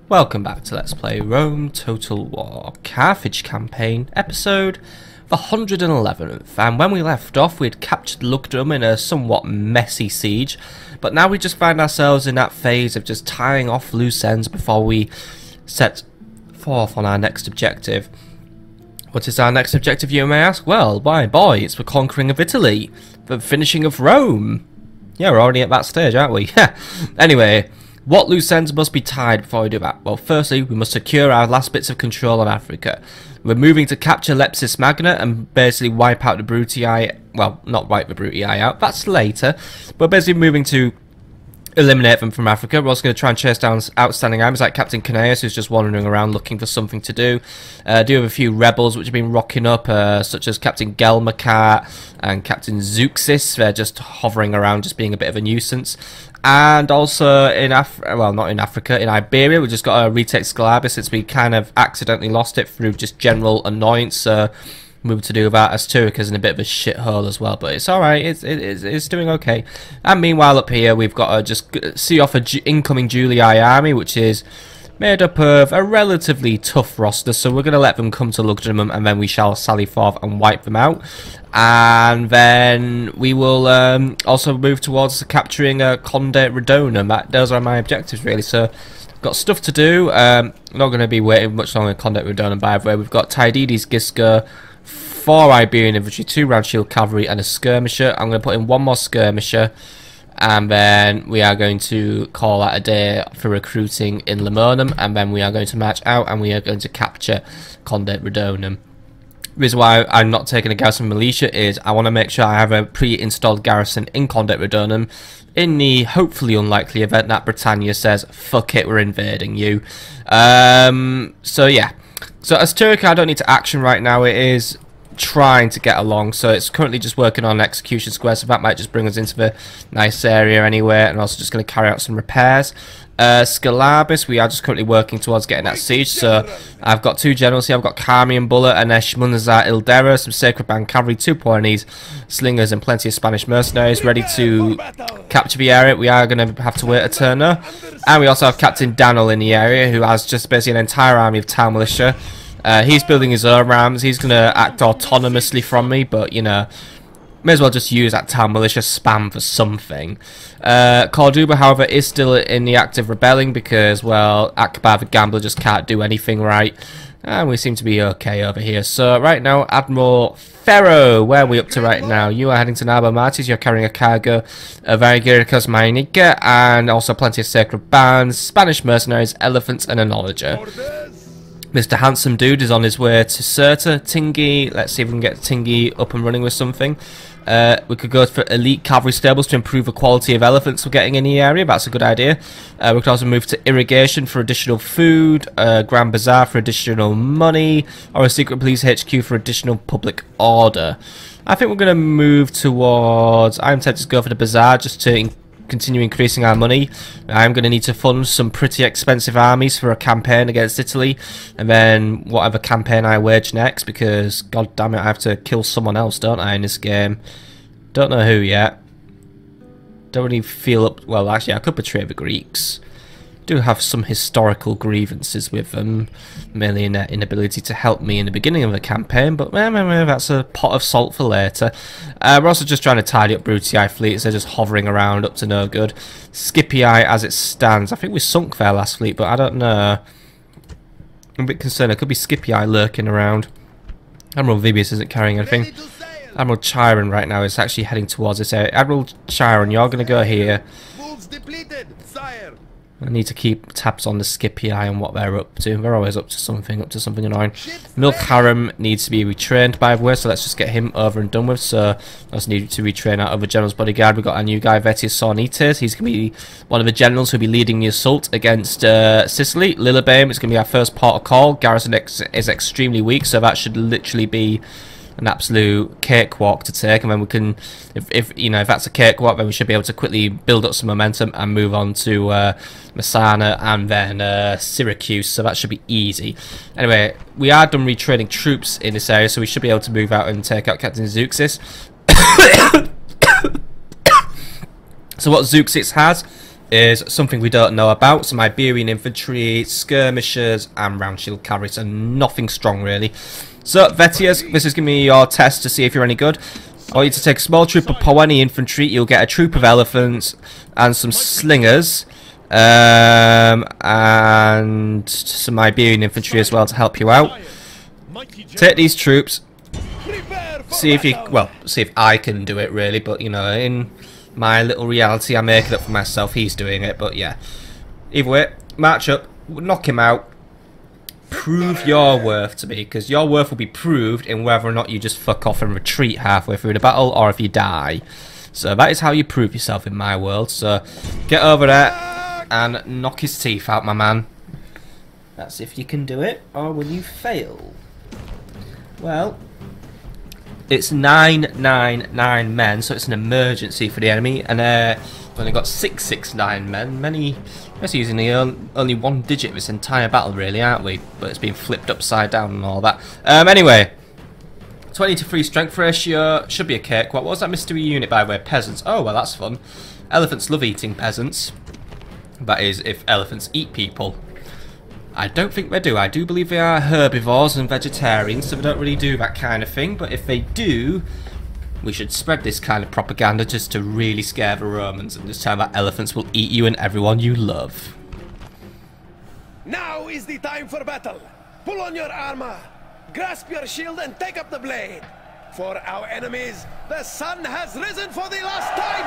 Welcome back to Let's Play Rome Total War Carthage campaign, episode the 111th, and when we left off we'd captured Lugdunum in a somewhat messy siege, but now we just find ourselves in that phase of just tying off loose ends before we set forth on our next objective. What is our next objective, you may ask? Well, my boy, it's the conquering of Italy, the finishing of Rome. Yeah, we're already at that stage, aren't we? Anyway, what loose ends must be tied before we do that? Well, firstly, we must secure our last bits of control on Africa. We're moving to capture Leptis Magna and basically wipe out the Brutii. Well, not wipe the Brutii out, that's later. We're basically moving to eliminate them from Africa. We're also going to try and chase down outstanding armies like Captain Canaeus, who's just wandering around looking for something to do. Do have a few rebels which have been rocking up, such as Captain Gelmakat and Captain Zeuxis. They're just hovering around, just being a bit of a nuisance. And also in not in Africa, in Iberia, we just got to retake Scallabis since we kind of accidentally lost it through just general annoyance. Moving to do that. S2E111 in a bit of a shithole as well, but it's alright, it's doing okay. And meanwhile up here we've got to just see off an incoming Julii army, which is made up of a relatively tough roster, so we're going to let them come to Lugdunum and then we shall sally forth and wipe them out. And then we will also move towards capturing Conde Redonum. Those are my objectives really, so got stuff to do. Not going to be waiting much longer on Conde Redonum, by the way. We've got Tydides Gisca, 4 Iberian infantry, 2 round shield cavalry and a skirmisher. I'm going to put in 1 more skirmisher, and then we are going to call that a day for recruiting in Limonum, and then we are going to march out and we are going to capture Conde Redonum. The reason why I'm not taking a garrison militia is I want to make sure I have a pre-installed garrison in Conde Redonum in the hopefully unlikely event that Britannia says, fuck it, we're invading you. So yeah. So as S2E111, I don't need to action right now. It is trying to get along, so it's currently just working on execution square, so that might just bring us into the nice area anyway, and also just going to carry out some repairs. Scallabis, we are just currently working towards getting that siege, so I've got 2 generals here. I've got Carmian Bulla and Shmunazar Ildera, some Sacred Band cavalry, 2 Pyrenees slingers and plenty of Spanish mercenaries ready to capture the area. We are going to have to wait a turn though. And we also have Captain Daniel in the area, who has just basically an entire army of town militia. He's building his own rams. He's going to act autonomously from me, but you know, may as well just use that town militia spam for something. Corduba, however, is still in the act of rebelling because, well, Akbar the Gambler just can't do anything right. And we seem to be okay over here. So right now, Admiral Ferro, where are we up to right now? You are heading to Nabo Martis. You're carrying a cargo of Arigiricos Mainika and also plenty of sacred bands, Spanish mercenaries, elephants, and a knowledger. Mr. Handsome Dude is on his way to Cirta. Tingy, let's see if we can get Tingy up and running with something. We could go for elite cavalry stables to improve the quality of elephants we're getting in the area. That's a good idea. We could also move to irrigation for additional food, Grand Bazaar for additional money, or a secret police HQ for additional public order. I think we're going to move towards... I'm tempted to go for the Bazaar just to continue increasing our money. I'm going to need to fund some pretty expensive armies for a campaign against Italy, and then whatever campaign I wage next, because god damn it, I have to kill someone else, don't I, in this game? Don't know who yet. Don't really feel up... Well, actually, I could betray the Greeks. Do have some historical grievances with them, mainly in their inability to help me in the beginning of the campaign, but that's a pot of salt for later. We're also just trying to tidy up Brutii fleets. They're just hovering around up to no good. Scipii, as it stands, I think we sunk their last fleet, but I don't know. I'm a bit concerned. It could be Scipii lurking around. Admiral Vibius isn't carrying anything. Admiral Chiron right now is actually heading towards this area. Admiral Chiron, you're going to go here. I need to keep tabs on the Scipii and what they're up to. They're always up to something annoying. Milk Harem needs to be retrained, by the way, so let's just get him over and done with. So I also need to retrain our other general's bodyguard. We've got our new guy, Vetius Sornites. He's going to be one of the generals who'll be leading the assault against Sicily. Lilibame is going to be our first port of call. Garrison is extremely weak, so that should literally be an absolute cakewalk to take, and then we can, if you know, if that's a cakewalk, then we should be able to quickly build up some momentum and move on to Messana and then Syracuse, so that should be easy. Anyway, we are done retraining troops in this area, so we should be able to move out and take out Captain Zeuxis. So what Zeuxis has is something we don't know about. Some Iberian infantry, skirmishers, and round shield cavalry, so nothing strong really. So, Vetiers, this is going to be your test to see if you're any good. I want you to take a small troop of Poweni infantry, you'll get a troop of elephants, and some slingers, and some Iberian infantry as well to help you out. Take these troops, see if you, well, see if I can do it really, but you know, in my little reality, I make it up for myself. He's doing it, but yeah. Either way, march up, knock him out, prove your worth to me, because your worth will be proved in whether or not you just fuck off and retreat halfway through the battle, or if you die. So that is how you prove yourself in my world. So get over there and knock his teeth out, my man. That's if you can do it, or will you fail? Well, it's 999 men, so it's an emergency for the enemy, and we've only got 669 men. We're using only one digit this entire battle, really, aren't we? But it's been flipped upside down and all that. Anyway, 20 to 3 strength ratio should be a cakewalk. What was that mystery unit, by the way? Peasants. Oh, well, that's fun. Elephants love eating peasants. That is, if elephants eat people. I don't think they do. I do believe they are herbivores and vegetarians, so they don't really do that kind of thing. But if they do, we should spread this kind of propaganda just to really scare the Romans and just tell them that elephants will eat you and everyone you love. Now is the time for battle. Pull on your armor, grasp your shield and take up the blade. For our enemies, the sun has risen for the last time.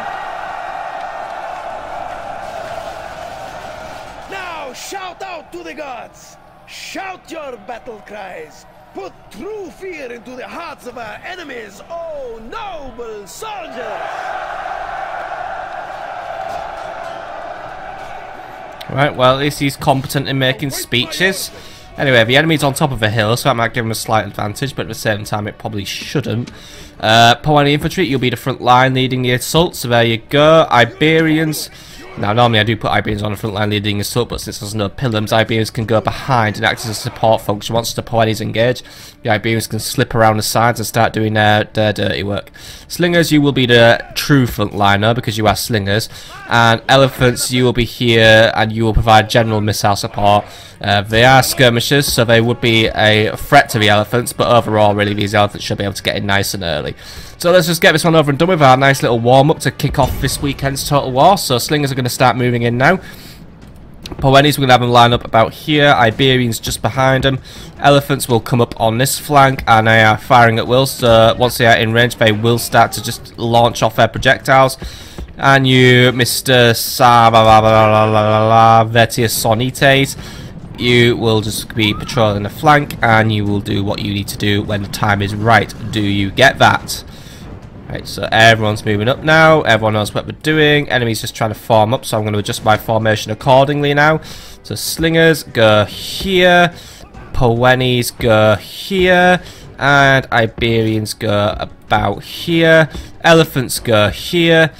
Now shout out to the gods! Shout your battle cries! Put true fear into the hearts of our enemies, oh noble soldiers! Right, well, at least he's competent in making speeches. Anyway, the enemy's on top of a hill, so that might give him a slight advantage, but at the same time it probably shouldn't. Poweni infantry, you'll be the front line leading the assault, so there you go. Iberians. Now, normally I do put Iberians on the front line leading assault, but since there's no pillars, Iberians can go behind and act as a support function. Once the Powenis engage, the Iberians can slip around the sides and start doing their dirty work. Slingers, you will be the true front liner because you are slingers. And elephants, you will be here and you will provide general missile support. They are skirmishers, so they would be a threat to the elephants, but overall, really, these elephants should be able to get in nice and early. So let's just get this one over and done with, our nice little warm-up to kick off this weekend's Total War. So slingers are going to start moving in now. Powenis, we're going to have them line up about here. Iberians just behind them. Elephants will come up on this flank, and they are firing at will. So once they are in range, they will start to just launch off their projectiles. And you, Mr. Vetiers Sonites, you will just be patrolling the flank, and you will do what you need to do when the time is right. Do you get that? Right, so everyone's moving up now. Everyone knows what we're doing. Enemy's just trying to form up, so I'm going to adjust my formation accordingly now. So slingers go here, Powenis go here, and Iberians go about here. Elephants go here.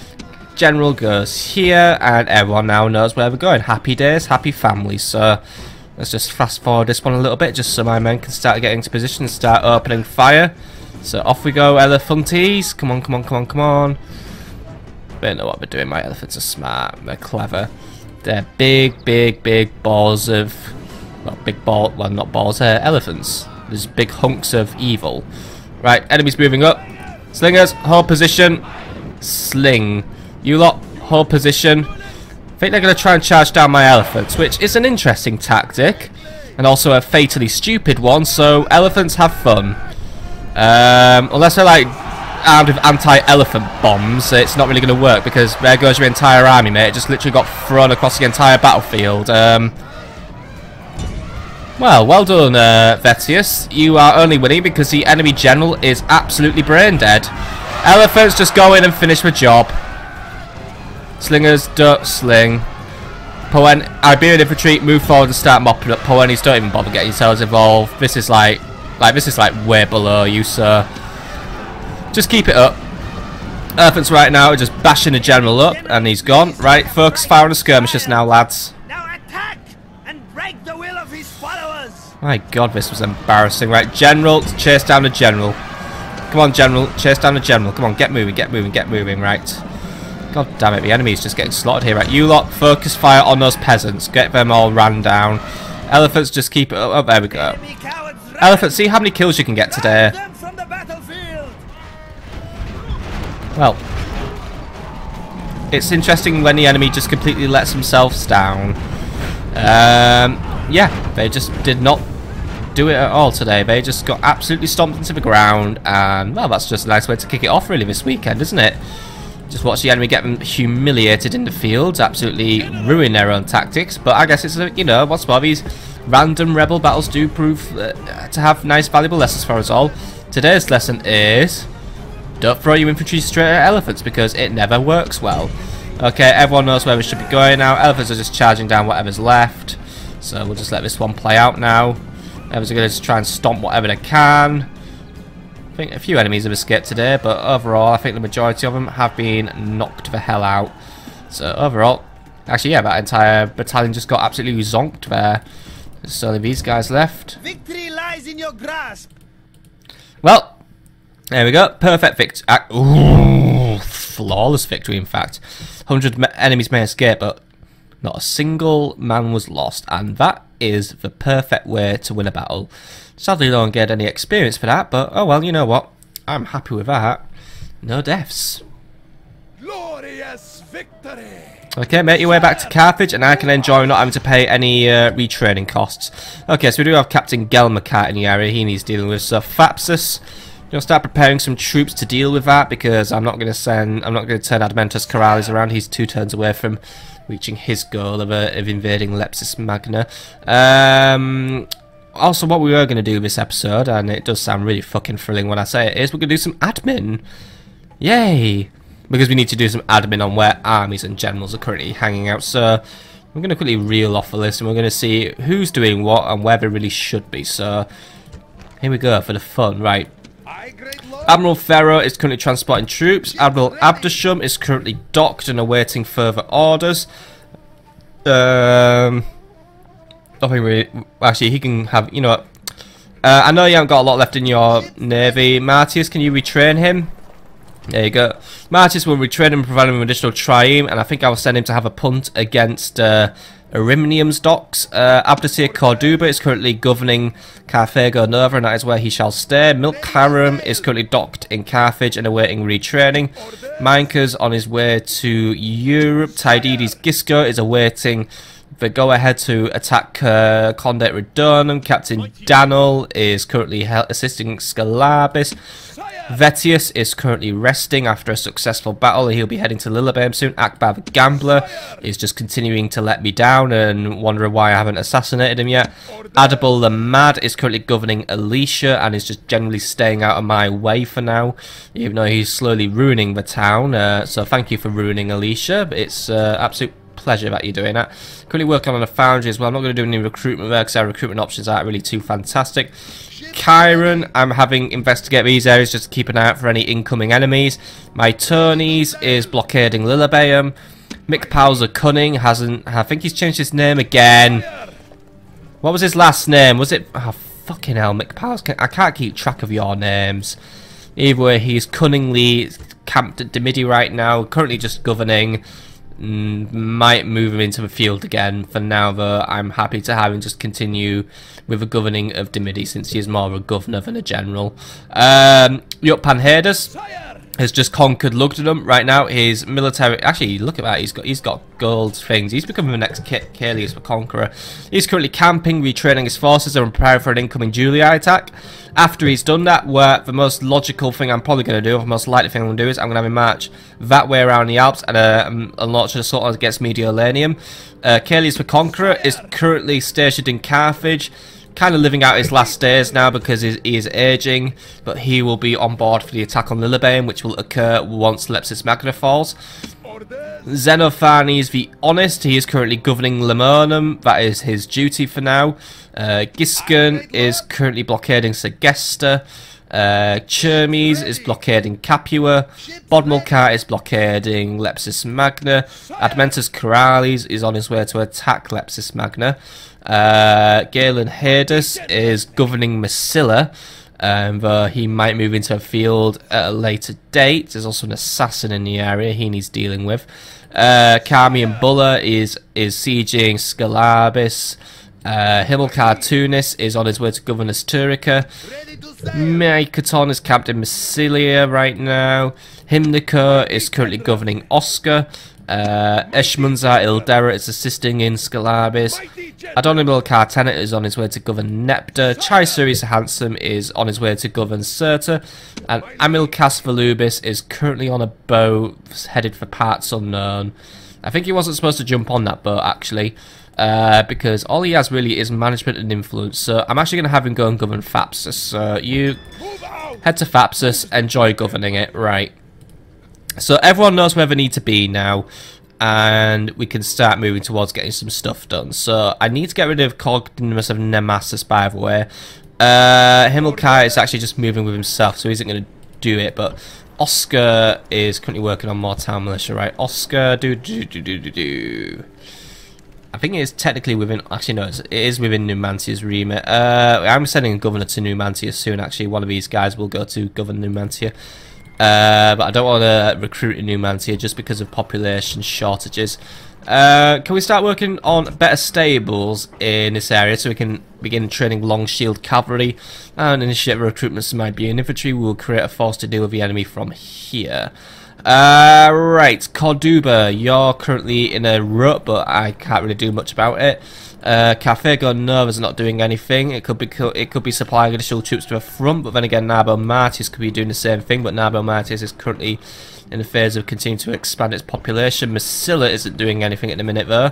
General goes here, and everyone now knows where we're going. Happy days, happy families. So let's just fast forward this one a little bit, just so my men can start getting into position and start opening fire. So off we go, elephantes. Come on, come on, come on, come on. They know what they're doing. My elephants are smart. They're clever. They're big, big, big balls of... Well, big ball... Well, not balls. Elephants. There's big hunks of evil. Right, enemies moving up. Slingers, hold position. Sling. You lot, hold position. I think they're going to try and charge down my elephants, which is an interesting tactic. And also a fatally stupid one, so elephants have fun. Unless they're like armed with anti-elephant bombs, it's not really going to work, because there goes your entire army, mate. It just literally got thrown across the entire battlefield. Well done, Vetiers. You are only winning because the enemy general is absolutely brain dead. Elephants, just go in and finish the job. Slingers, don't sling. Iberian infantry, move forward and start mopping up. Powenis, don't even bother getting yourselves involved. This is like way below you, so just keep it up. Elephants right now are just bashing the general up, and he's gone. Right, focus fire on the skirmishers now, lads. Now attack and break the will of his followers. My God, this was embarrassing. Right, general, chase down the general. Come on, general, chase down the general. Come on, get moving, get moving, get moving. Right, God damn it, the enemy's just getting slaughtered here. Right, you lot, focus fire on those peasants. Get them all ran down. Elephants, just keep it up. Oh, there we go. Elephants, see how many kills you can get today. Well, it's interesting when the enemy just completely lets themselves down. Yeah, they just did not do it at all today. They just got absolutely stomped into the ground, and well, that's just a nice way to kick it off really this weekend, isn't it? Just watch the enemy get them humiliated in the fields, absolutely ruin their own tactics. But I guess it's, you know, what's more, these random rebel battles do prove to have nice, valuable lessons for us all. Today's lesson is, don't throw your infantry straight at elephants, because it never works well. Okay, everyone knows where we should be going now. Elephants are just charging down whatever's left. So we'll just let this one play out now. Elephants are going to just try and stomp whatever they can. I think a few enemies have escaped today, but overall I think the majority of them have been knocked the hell out. So overall, actually yeah, that entire battalion just got absolutely zonked there. There's only these guys left. Victory lies in your grasp. Well, there we go. Perfect victory. Ooh, flawless victory, in fact. 100 enemies may escape, but not a single man was lost. And that is the perfect way to win a battle. Sadly, don't get any experience for that, but oh well, you know what? I'm happy with that. No deaths. Glorious victory! Okay, make your way back to Carthage, and I can enjoy not having to pay any retraining costs. Okay, so we do have Captain Gelmacat in the area he needs dealing with, so Thapsus, you'll start preparing some troops to deal with that, because I'm not going to turn Admentus Corralis around. He's 2 turns away from reaching his goal of invading Lepsis Magna. Also, what we were going to do this episode, and it does sound really fucking thrilling when I say it, is we're going to do some admin. Yay! Because we need to do some admin on where armies and generals are currently hanging out. So we're going to quickly reel off the list, and we're going to see who's doing what and where they really should be. So here we go for the fun. Right. Admiral Ferro is currently transporting troops. Admiral Abdesham is currently docked and awaiting further orders. Nothing really. Actually, he can have. You know what? I know you haven't got a lot left in your navy. Martius, can you retrain him? There you go. Martius will retrain him and provide him with additional trieme, and I think I will send him to have a punt against Arimnium's docks. Abdesir Corduba is currently governing Carthago Nova, and that is where he shall stay. Milk Clarum is currently docked in Carthage and awaiting retraining. Minka's on his way to Europe. Tydides Gisco is awaiting the go-ahead to attack Condate Redonum. Captain Danel is currently assisting Scallabis. Vetius is currently resting after a successful battle. He'll be heading to Lillibame soon. Akbar the Gambler is just continuing to let me down and wondering why I haven't assassinated him yet. Adable the Mad is currently governing Alicia and is just generally staying out of my way for now, even though he's slowly ruining the town. So thank you for ruining Alicia. It's absolute pleasure that you're doing that. Currently working on a foundry as well. I'm not going to do any recruitment there because our recruitment options aren't really too fantastic. Chiron, I'm having investigate these areas just to keep an eye out for any incoming enemies. My Tony's is blockading Lillibame. Mick Powser Cunning hasn't. I think he's changed his name again. What was his last name? Was it? Oh, fucking hell, Mick Powers. I can't keep track of your names. Either way, he's cunningly camped at Dimidi right now, currently just governing. Might move him into the field again. For now though, I'm happy to have him just continue with the governing of Dimidi, since he is more of a governor than a general. Yup Panhedus has just conquered Lugdunum. Right now his military, actually look at that, he's got gold things. He's becoming the next Caelius the Conqueror. He's currently camping, retraining his forces and preparing for an incoming Julii attack. After he's done that, the most logical thing I'm probably going to do, or the most likely thing I'm going to do, is I'm going to have him march that way around the Alps and launch an assault against Mediolanium. Caelius the Conqueror is currently stationed in Carthage, kind of living out his last days now because he is aging, but he will be on board for the attack on Lillibame, which will occur once Lepsis Magna falls. Xenophanes the Honest, he is currently governing Limonum, that is his duty for now. Giscon is currently blockading Segesta. Chermes is blockading Capua. Bodmulcar is blockading Lepsis Magna. Admentus Corralis is on his way to attack Lepsis Magna. Galen Hadus is governing Massilla. Though he might move into a field at a later date. There's also an assassin in the area he needs dealing with. Carmian Bulla is sieging Scallabis. Himmelcar Tunis is on his way to govern Asturica. Mykoton is camped in Massilia right now. Himnico is currently governing Oscar. Eshmunzar Ildera is assisting in Scallabis. Adonimal Cartenet is on his way to govern Nepta. Chaiseris Handsome is on his way to govern Cirta. And Amilcas Volubis is currently on a boat headed for parts unknown. I think he wasn't supposed to jump on that boat actually, because all he has really is management and influence. So I'm actually going to have him go and govern Thapsus. So you head to Thapsus, enjoy governing it, right. So everyone knows where they need to be now, and we can start moving towards getting some stuff done. So I need to get rid of Cognimus of Nemesis, by the way. Himmelkai is actually just moving with himself, so he isn't going to do it, but Oscar is currently working on more town militia, right? Oscar, I think it is technically within, actually no, it is within Numantia's remit. I'm sending a governor to Numantia soon, actually. One of these guys will go to govern Numantia. But I don't want to recruit in Numantia just because of population shortages. Can we start working on better stables in this area so we can begin training long shield cavalry and initiate recruitment of some Iberian infantry? We will create a force to deal with the enemy from here. Right, Corduba, you're currently in a rut, but I can't really do much about it. Carthage Nova is not doing anything. It could be supplying additional troops to the front, but then again, Narbo Martis could be doing the same thing. But Narbo Martis is currently in the phase of continuing to expand its population. Massilla isn't doing anything at the minute, though.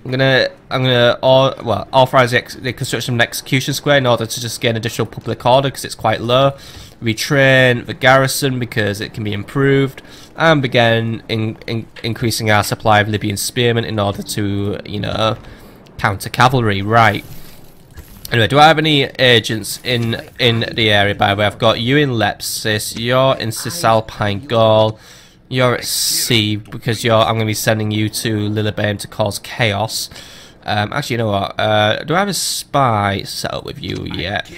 I'm gonna authorize the construction of an execution square in order to just gain additional public order because it's quite low. Retrain the garrison because it can be improved, and begin increasing our supply of Libyan spearmen in order to, you know, counter cavalry. Right. Anyway, do I have any agents in the area? By the way, I've got you in Lepsis, you're in Cisalpine Gaul, you're at sea because I'm going to be sending you to Lillibane to cause chaos. Actually, you know what? Do I have a spy set up with you yet?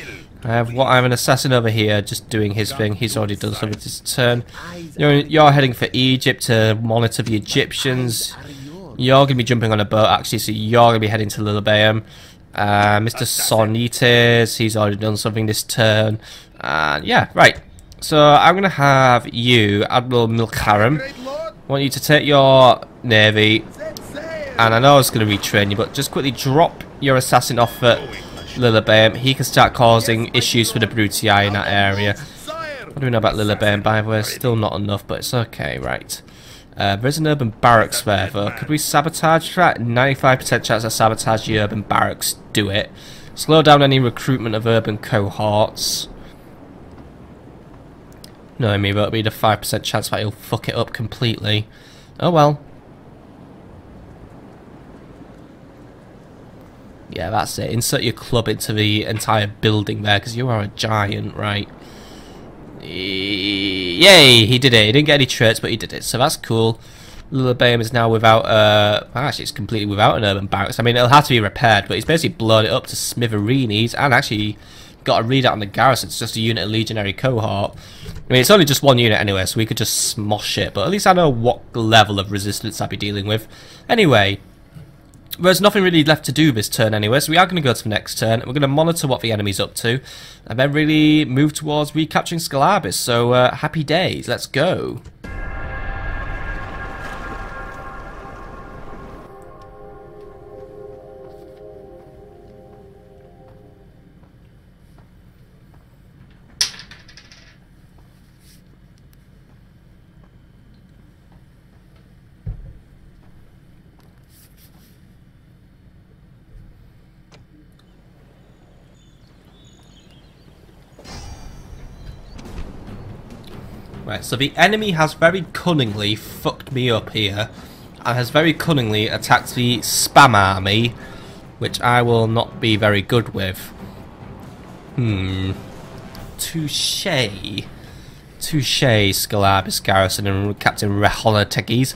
I have an assassin over here just doing his thing. He's already done something this turn. You're heading for Egypt to monitor the Egyptians. You're going to be jumping on a boat actually, so you're going to be heading to Lillibane. Mr. Sonites, he's already done something this turn. Yeah, right. So I'm going to have you, Admiral Milkaram. I want you to take your navy, and I know I was going to retrain you, but just quickly drop your assassin off at Lillibane. He can start causing issues for the Brutii in that area. What do we know about Lillibane, by the way? Still not enough, but it's okay, right. There's an urban barracks there, though. Could we sabotage that? 95% chance of sabotage the urban barracks. Do it. Slow down any recruitment of urban cohorts. No, I mean, but it'll be the 5% chance that he'll fuck it up completely. Oh well. Yeah, that's it. Insert your club into the entire building there, because you are a giant, right? Yay, he did it. He didn't get any traits, but he did it, so that's cool. Lillibane is now without, actually it's completely without an urban barracks. I mean, it'll have to be repaired, but he's basically blown it up to smithereens, and actually got a readout on the garrison. It's just a unit of legionary cohort. I mean, it's only just one unit anyway, so we could just smosh it, but at least I know what level of resistance I'll be dealing with. Anyway, there's nothing really left to do this turn anyway, so we are going to go to the next turn, and we're going to monitor what the enemy's up to, and then really move towards recapturing Scallabis. So, happy days, let's go. Right, so the enemy has very cunningly fucked me up here, and has very cunningly attacked the spam army, which I will not be very good with. Touche. Touche, Scallabis garrison and Captain Reholategis.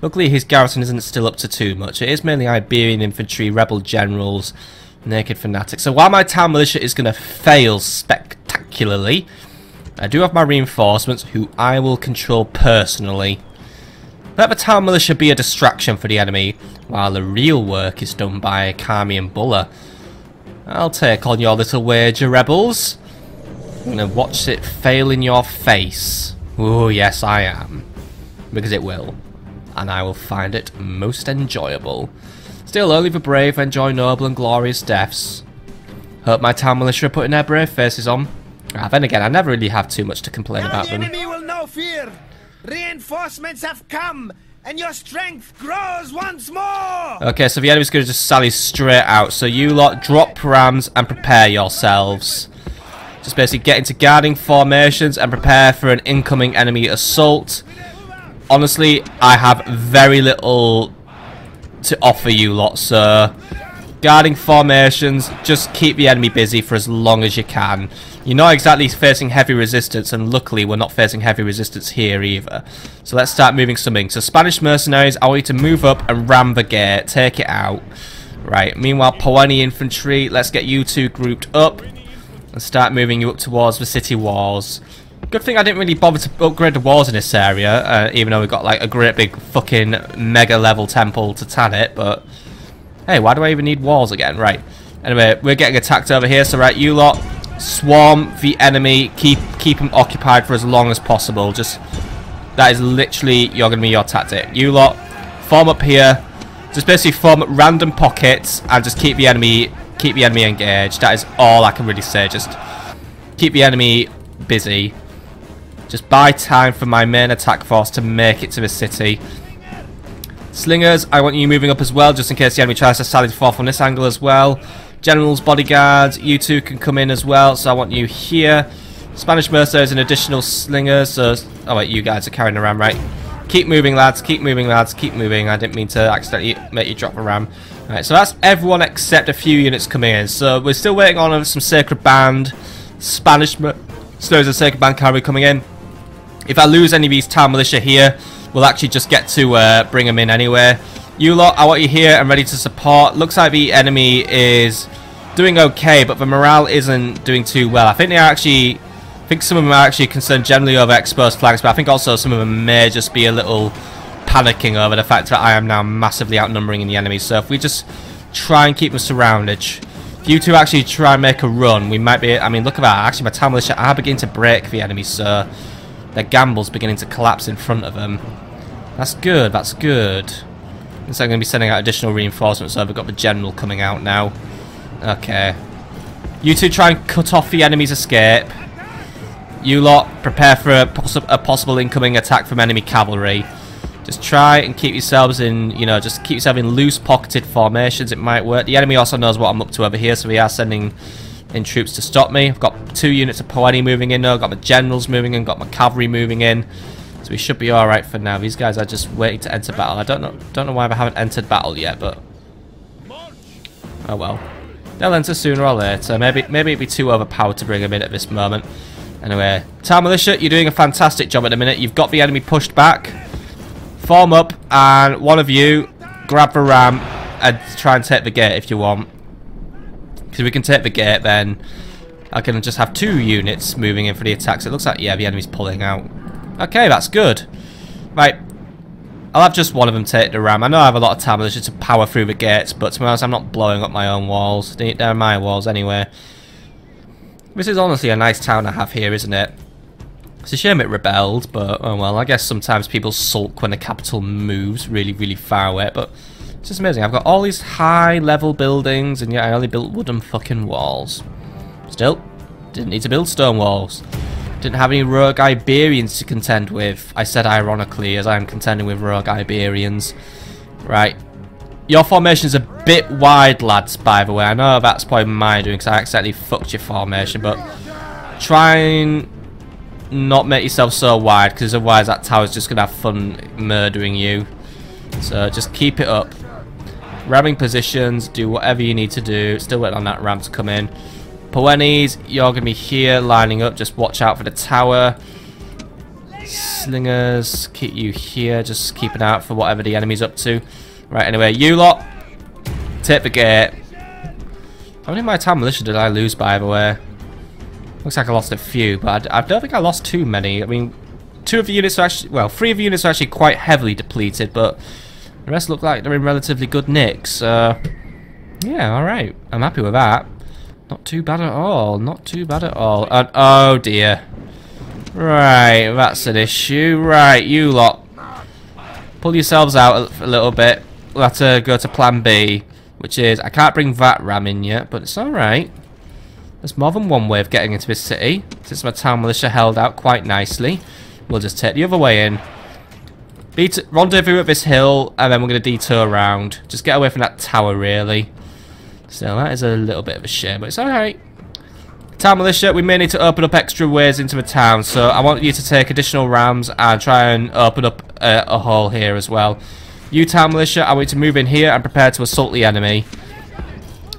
Luckily his garrison isn't still up to too much. It is mainly Iberian infantry, rebel generals, naked fanatics. So while my town militia is going to fail spectacularly, particularly. I do have my reinforcements, who I will control personally. Let the town militia be a distraction for the enemy, while the real work is done by Kami and Bulla. I'll take on your little wager, rebels. I'm going to watch it fail in your face. Oh, yes, I am. Because it will. And I will find it most enjoyable. Still, only the brave enjoy noble and glorious deaths. Hope my town militia are putting their brave faces on. Then again, I never really have too much to complain about them. The enemy will know fear. Reinforcements have come, and your strength grows once more. Okay, so the enemy's going to just sally straight out. So you lot drop rams and prepare yourselves. Just basically get into guarding formations and prepare for an incoming enemy assault. Honestly, I have very little to offer you lot, so guarding formations, just keep the enemy busy for as long as you can. You're not exactly facing heavy resistance, and luckily we're not facing heavy resistance here either. So let's start moving something. So Spanish mercenaries, I want you to move up and ram the gate, take it out. Right, meanwhile Paweni infantry, let's get you two grouped up and start moving you up towards the city walls. Good thing I didn't really bother to upgrade the walls in this area, even though we've got like a great big fucking mega level temple to tan it, but hey, why do I even need walls again? Right, anyway, we're getting attacked over here, so right, you lot swarm the enemy, keep them occupied for as long as possible. Just, that is literally gonna be your tactic. You lot form up here, just basically form up random pockets and just keep the enemy engaged. That is all I can really say. Just keep the enemy busy. Just buy time for my main attack force to make it to the city. Slingers, I want you moving up as well, just in case the enemy tries to sally forth on this angle as well. Generals, bodyguards, you two can come in as well, so I want you here. Spanish mercenaries and additional slingers, so... Oh wait, you guys are carrying a ram, right? Keep moving, lads, keep moving, lads, keep moving. I didn't mean to accidentally make you drop a ram. Alright, so that's everyone except a few units coming in. So we're still waiting on some Sacred Band, Spanish mercenaries and Sacred Band cavalry coming in. If I lose any of these town militia here, we'll actually just get to bring them in anyway. You lot, I want you here and ready to support. Looks like the enemy is doing okay, but the morale isn't doing too well. I think they are actually... I think some of them are actually concerned generally over exposed flanks, but I think also some of them may just be a little panicking over the fact that I am now massively outnumbering the enemy. So if we just try and keep them surrounded, if you two actually try and make a run, we might be... I mean, look at that. Actually, my town militia are beginning to break the enemy, so their gamble's beginning to collapse in front of them. That's good, that's good. So I'm going to be sending out additional reinforcements, so we've got the general coming out now. Okay. You two try and cut off the enemy's escape. You lot prepare for a possible incoming attack from enemy cavalry. Just try and keep yourselves in, you know, just keep yourself in loose pocketed formations. It might work. The enemy also knows what I'm up to over here, so we are sending in troops to stop me. I've got 2 units of Paweni moving in now. I've got my generals moving in, got my cavalry moving in. So we should be alright for now. These guys are just waiting to enter battle. I don't know why they haven't entered battle yet, but oh well. They'll enter sooner or later. Maybe it'd be too overpowered to bring them in at this moment. Anyway, town militia, you're doing a fantastic job at the minute. You've got the enemy pushed back. Form up, and one of you grab the ram and try and take the gate if you want. Because if we can take the gate, then I can just have 2 units moving in for the attacks. It looks like, yeah, the enemy's pulling out. Okay, that's good. Right, I'll have just one of them take the ram. I know I have a lot of time militia to power through the gates, but to be honest, I'm not blowing up my own walls. They're my walls anyway. This is honestly a nice town I have here, isn't it? It's a shame it rebelled, but oh well, I guess sometimes people sulk when the capital moves really, really far away, but it's just amazing. I've got all these high-level buildings, and yet I only built wooden fucking walls. Still, didn't need to build stone walls. Didn't have any rogue Iberians to contend with. I said ironically, as I am contending with rogue Iberians. Right. Your formation's a bit wide, lads, by the way. I know that's probably my doing, because I accidentally fucked your formation, but try and not make yourself so wide, because otherwise that tower's just going to have fun murdering you. So just keep it up. Ramming positions, do whatever you need to do. Still waiting on that ram to come in. Pawenis, you're going to be here lining up. Just watch out for the tower. Slingers, keep you here. Just keep an eye out for whatever the enemy's up to. Right, anyway, you lot, take the gate. How many of my town militia did I lose, by the way? Looks like I lost a few, but I don't think I lost too many. I mean, 2 of the units are actually, well, 3 of the units are actually quite heavily depleted, but the rest look like they're in relatively good nicks. Yeah, alright. I'm happy with that. Not too bad at all. Not too bad at all. And, oh dear. Right, that's an issue. Right, you lot. Pull yourselves out a little bit. We'll have to go to plan B, which is, I can't bring that ram in yet, but it's alright. There's more than one way of getting into this city. Since my town militia held out quite nicely, we'll just take the other way in. Rendezvous at this hill, and then we're going to detour around. Just get away from that tower, really. So that is a little bit of a shame, but it's alright. Town militia, we may need to open up extra ways into the town, so I want you to take additional rams and try and open up a hole here as well. You town militia, I want you to move in here and prepare to assault the enemy.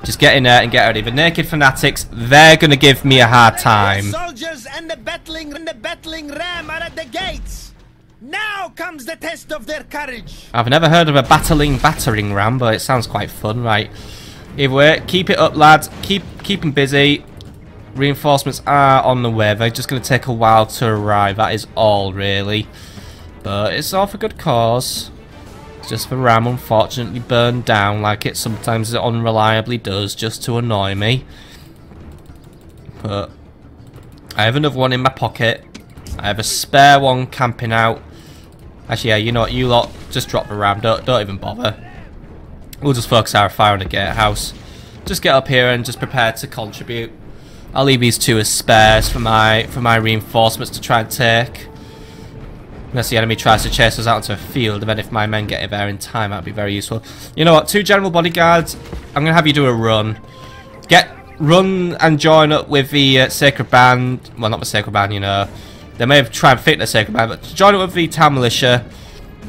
Just get in there and get ready. The naked fanatics, they're going to give me a hard time. The soldiers and the battling ram are at the gates. Now comes the test of their courage. I've never heard of a battering ram, but it sounds quite fun, right? Either way, keep it up, lads. Keep them busy. Reinforcements are on the way. They're just going to take a while to arrive. That is all, really. But it's all for good cause. It's just the ram unfortunately burned down like it sometimes unreliably does, just to annoy me. But I have another one in my pocket. I have a spare one camping out. Actually, yeah, you know what? You lot just drop the ram. Don't even bother. We'll just focus our fire on the gatehouse. Just get up here and just prepare to contribute. I'll leave these 2 as spares for my reinforcements to try and take. Unless the enemy tries to chase us out into a field, and then if my men get there in time, that'd be very useful. You know what? 2 general bodyguards. I'm gonna have you do a run. Run and join up with the Sacred Band. Well, not the Sacred Band, you know. They may have tried and fit the Sacred Band, but join up with the town militia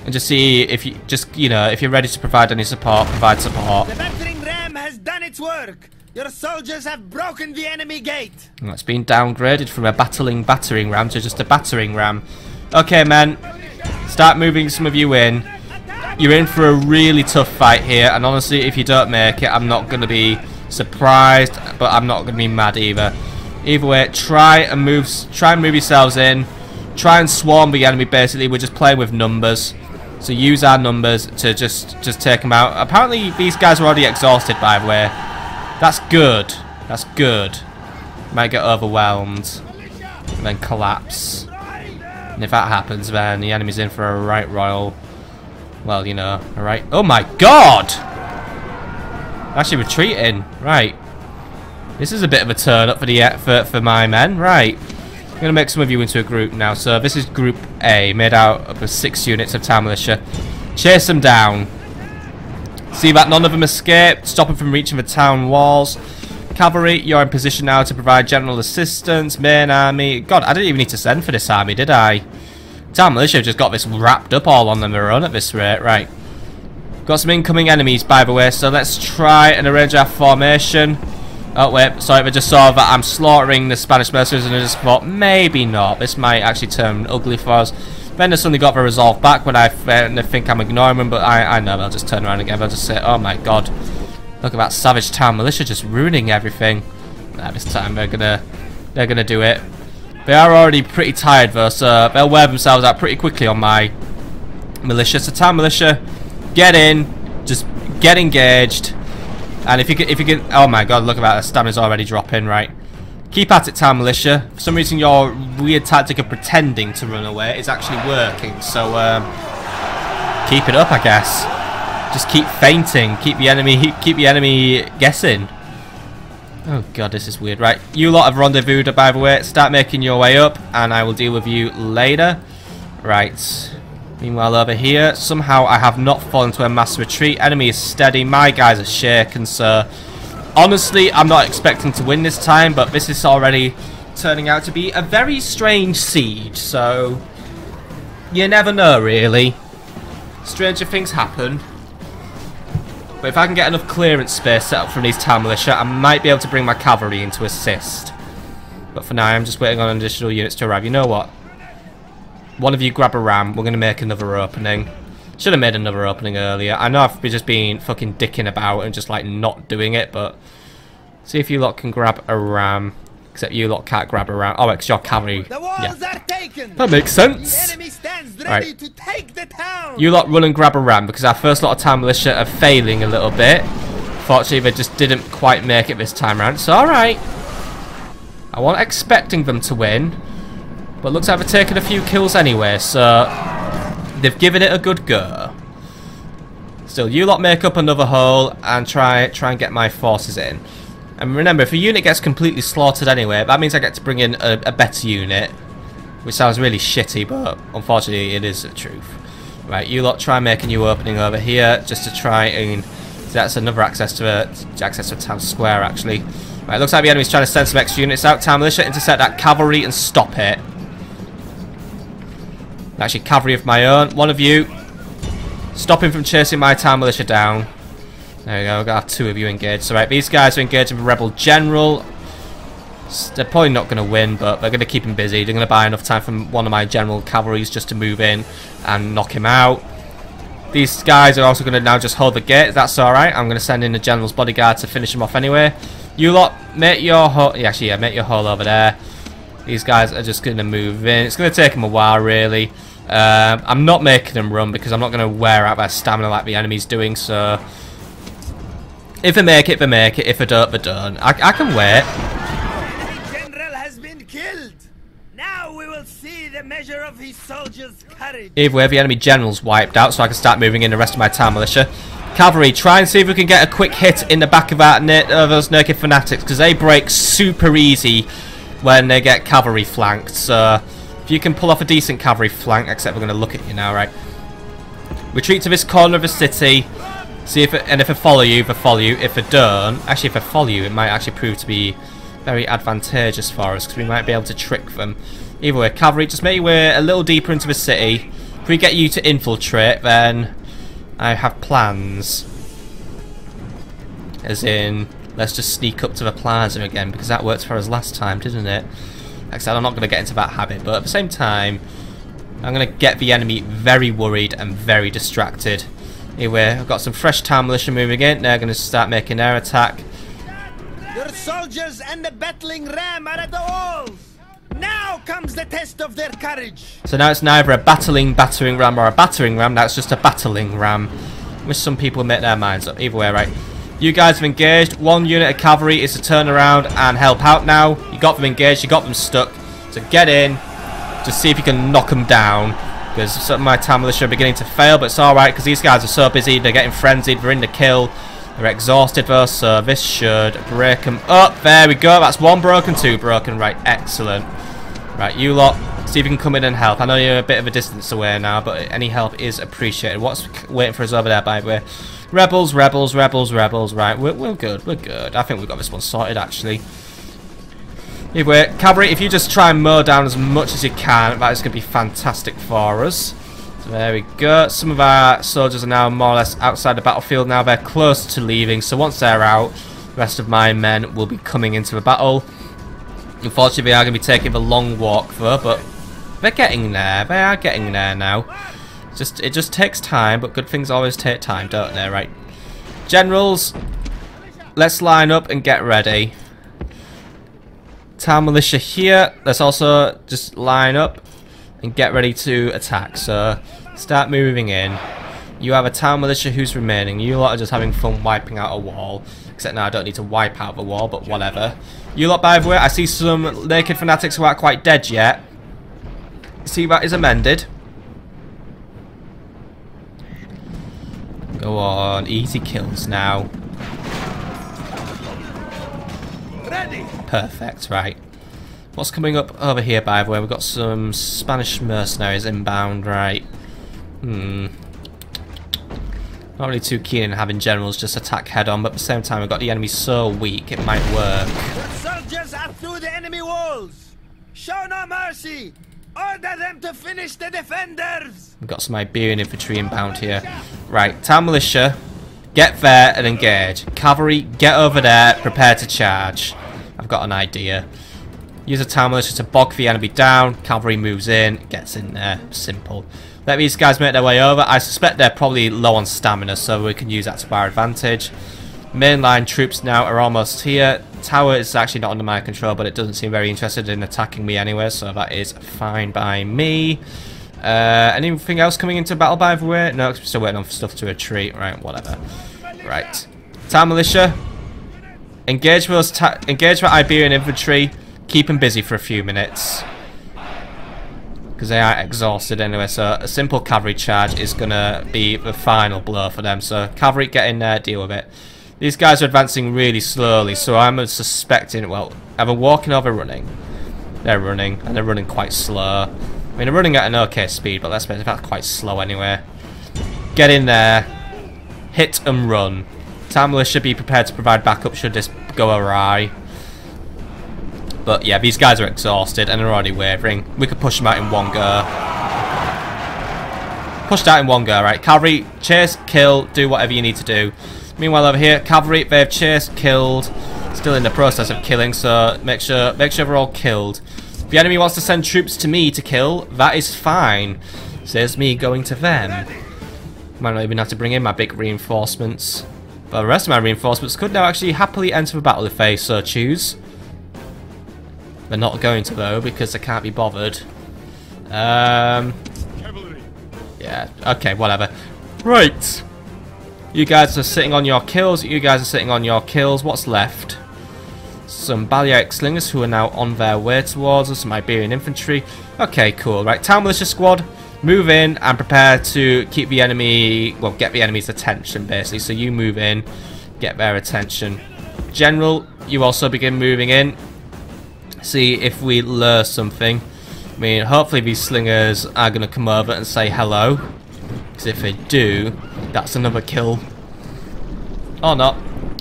and just see if you if you're ready to provide any support, provide support. The battering ram has done its work. Your soldiers have broken the enemy gate. Well, it's been downgraded from a battering ram to just a battering ram. Okay, men, start moving some of you in. You're in for a really tough fight here, and honestly, if you don't make it, I'm not going to be surprised, but I'm not going to be mad either. Either way, try and move yourselves in. Try and swarm the enemy. Basically, we're just playing with numbers, so use our numbers to just take them out. Apparently, these guys are already exhausted, by the way. That's good. That's good. Might get overwhelmed and then collapse. And if that happens, then the enemy's in for a right royal. Well, you know, alright. Oh my god! Actually retreating. Right. This is a bit of a turn up for my men. Right. I'm going to make some of you into a group now. So this is Group A, made out of 6 units of town militia. Chase them down. See that none of them escape. Stop them from reaching the town walls. Cavalry, you're in position now to provide general assistance. Main army. God, I didn't even need to send for this army, did I? Town militia just got this wrapped up all on their own at this rate. Right. Got some incoming enemies, by the way, so let's try and arrange our formation. Oh, wait. Sorry, I just saw that I'm slaughtering the Spanish mercenaries, and I just thought, maybe not. This might actually turn ugly for us. Then they suddenly got the resolve back when I think I'm ignoring them, but I know they'll just turn around again. They'll just say, oh my god. Look at that savage town militia just ruining everything. Nah, this time they're gonna do it. They are already pretty tired though, so they'll wear themselves out pretty quickly on my militia. So town militia, get in, just get engaged, and if you can, oh my god, look at that, the stamina's already dropping. Right, keep at it, town militia. For some reason, your weird tactic of pretending to run away is actually working. So keep it up, I guess. Just keep feinting, keep the enemy guessing. Oh god, this is weird. Right, you lot have rendezvoused, by the way. Start making your way up, and I will deal with you later. Right. Meanwhile, over here, somehow I have not fallen to a mass retreat. Enemy is steady. My guys are shaken, so honestly, I'm not expecting to win this time, but this is already turning out to be a very strange siege. So you never know, really. Stranger things happen. But if I can get enough clearance space set up from these town militia, I might be able to bring my cavalry in to assist. But for now, I'm just waiting on additional units to arrive. You know what? One of you grab a ram. We're going to make another opening. Should have made another opening earlier. I know I've just been fucking dicking about and just like not doing it, but see if you lot can grab a ram. Except you lot can't grab around. Oh, because you're cavalry. The walls are taken. That makes sense. The enemy stands ready to take the town. You lot run and grab a ram because our first lot of town militia are failing a little bit. Fortunately, they just didn't quite make it this time around. It's alright. I wasn't expecting them to win. But looks like they've taken a few kills anyway, so they've given it a good go. Still, you lot make up another hole and try and get my forces in. And remember, if a unit gets completely slaughtered anyway, that means I get to bring in a better unit. Which sounds really shitty, but unfortunately it is the truth. Right, you lot try and make a new opening over here, just to try and... So that's another access to a town square, actually. Right, looks like the enemy's trying to send some extra units out. Town militia, intercept that cavalry and stop it. Actually, cavalry of my own. One of you, stop him from chasing my town militia down. There we go, we've got 2 of you engaged. So right, these guys are engaging the rebel general. They're probably not going to win, but they're going to keep him busy. They're going to buy enough time from one of my general cavalries just to move in and knock him out. These guys are also going to now just hold the gate. That's alright. I'm going to send in the general's bodyguard to finish him off anyway. You lot, make your hole. Yeah, actually, yeah, make your hole over there. These guys are just going to move in. It's going to take them a while, really. I'm not making them run because I'm not going to wear out their stamina like the enemy's doing, so... If they make it, they make it. If they don't, they don't. I can wait. The enemy general has been killed. Now we will see the measure of his soldiers' courage. Either way, the enemy general's wiped out, so I can start moving in the rest of my town militia. Cavalry, try and see if we can get a quick hit in the back of those naked fanatics, because they break super easy when they get cavalry flanked. So if you can pull off a decent cavalry flank, except we're going to look at you now, right? Retreat to this corner of the city. See if it, and if they follow you, they follow you. If they don't, actually, if they follow you, it might actually prove to be very advantageous for us because we might be able to trick them. Either way, cavalry, just make your way a little deeper into the city. If we get you to infiltrate, then I have plans. As in, let's just sneak up to the plaza again because that worked for us last time, didn't it? Like I said, I'm not going to get into that habit, but at the same time, I'm going to get the enemy very worried and very distracted. Anyway, I've got some fresh town militia moving in. They're going to start making their attack. Your soldiers and the battling ram are at the walls. Now comes the test of their courage. So now it's neither a battering ram or a battering ram. Now it's just a battling ram. Which some people make their minds up. Either way, right. You guys have engaged. One unit of cavalry is to turn around and help out now. You got them engaged. You got them stuck. So get in. Just see if you can knock them down. Because some of my town militia are beginning to fail, but it's alright because these guys are so busy, they're getting frenzied, they're in the kill, they're exhausted though, so this should break them up. There we go, that's 1 broken, 2 broken, right, excellent. Right, you lot, see if you can come in and help. I know you're a bit of a distance away now, but any help is appreciated. What's waiting for us over there, by the way? Rebels, rebels, rebels, rebels, right, we're good, we're good. I think we've got this one sorted, actually. Anyway, cavalry, if you just try and mow down as much as you can, that is going to be fantastic for us. So there we go. Some of our soldiers are now more or less outside the battlefield now. They're close to leaving, so once they're out, the rest of my men will be coming into the battle. Unfortunately, they are going to be taking the long walk, though, but they're getting there. They are getting there now. It just takes time, but good things always take time, don't they? Right. Generals, let's line up and get ready. Town militia here. Let's also just line up and get ready to attack. So start moving in. You have a town militia who's remaining. You lot are just having fun wiping out a wall. Except now I don't need to wipe out the wall, but whatever. You lot, by the way, I see some naked fanatics who aren't quite dead yet. See, that is amended. Go on, easy kills now. Ready. Perfect, right. What's coming up over here, by the way? We've got some Spanish mercenaries inbound, right. Not really too keen in having generals just attack head on, but at the same time we've got the enemy so weak it might work. Your soldiers are through the enemy walls. Show no mercy. Order them to finish the defenders. We've got some Iberian infantry inbound here. Right, town militia, get there and engage. Cavalry, get over there, prepare to charge. I've got an idea. Use a town militia to bog the enemy down. Cavalry moves in, gets in there. Simple. Let these guys make their way over. I suspect they're probably low on stamina, so we can use that to our advantage. Mainline troops now are almost here. tower is actually not under my control, but it doesn't seem very interested in attacking me anyway, so that is fine by me. Anything else coming into battle by the way? No, we're still waiting on stuff to retreat. Right, whatever. Right. Town militia. Engage with Iberian infantry. Keep them busy for a few minutes. Because they are exhausted anyway, so a simple cavalry charge is going to be the final blow for them. So cavalry, get in there, deal with it. These guys are advancing really slowly, so I'm suspecting, well, either walking or they're running. They're running, and they're running quite slow. I mean, they're running at an okay speed, but let's make that quite slow anyway. Get in there, hit and run. Town militia, be prepared to provide backup should this go awry. But yeah, these guys are exhausted and they're already wavering. We could push them out in one go. Pushed out in one go, right? Cavalry, chase, kill, do whatever you need to do. Meanwhile over here, cavalry, they've chased, killed. Still in the process of killing, so make sure they're all killed. If the enemy wants to send troops to me to kill, that is fine. Says me going to them. Might not even have to bring in my big reinforcements. But the rest of my reinforcements could now actually happily enter the battle if they so choose. They're not going to though, because they can't be bothered. Yeah, okay, whatever. Right. You guys are sitting on your kills. You guys are sitting on your kills. What's left? Some Balearic slingers who are now on their way towards us. Some Iberian infantry. Okay, cool. Right, town militia squad, move in and prepare to keep the enemy, well, get the enemy's attention basically. So you move in, get their attention. General, you also begin moving in. See if we lure something. I mean, hopefully these slingers are going to come over and say hello. Because if they do, that's another kill. Or not.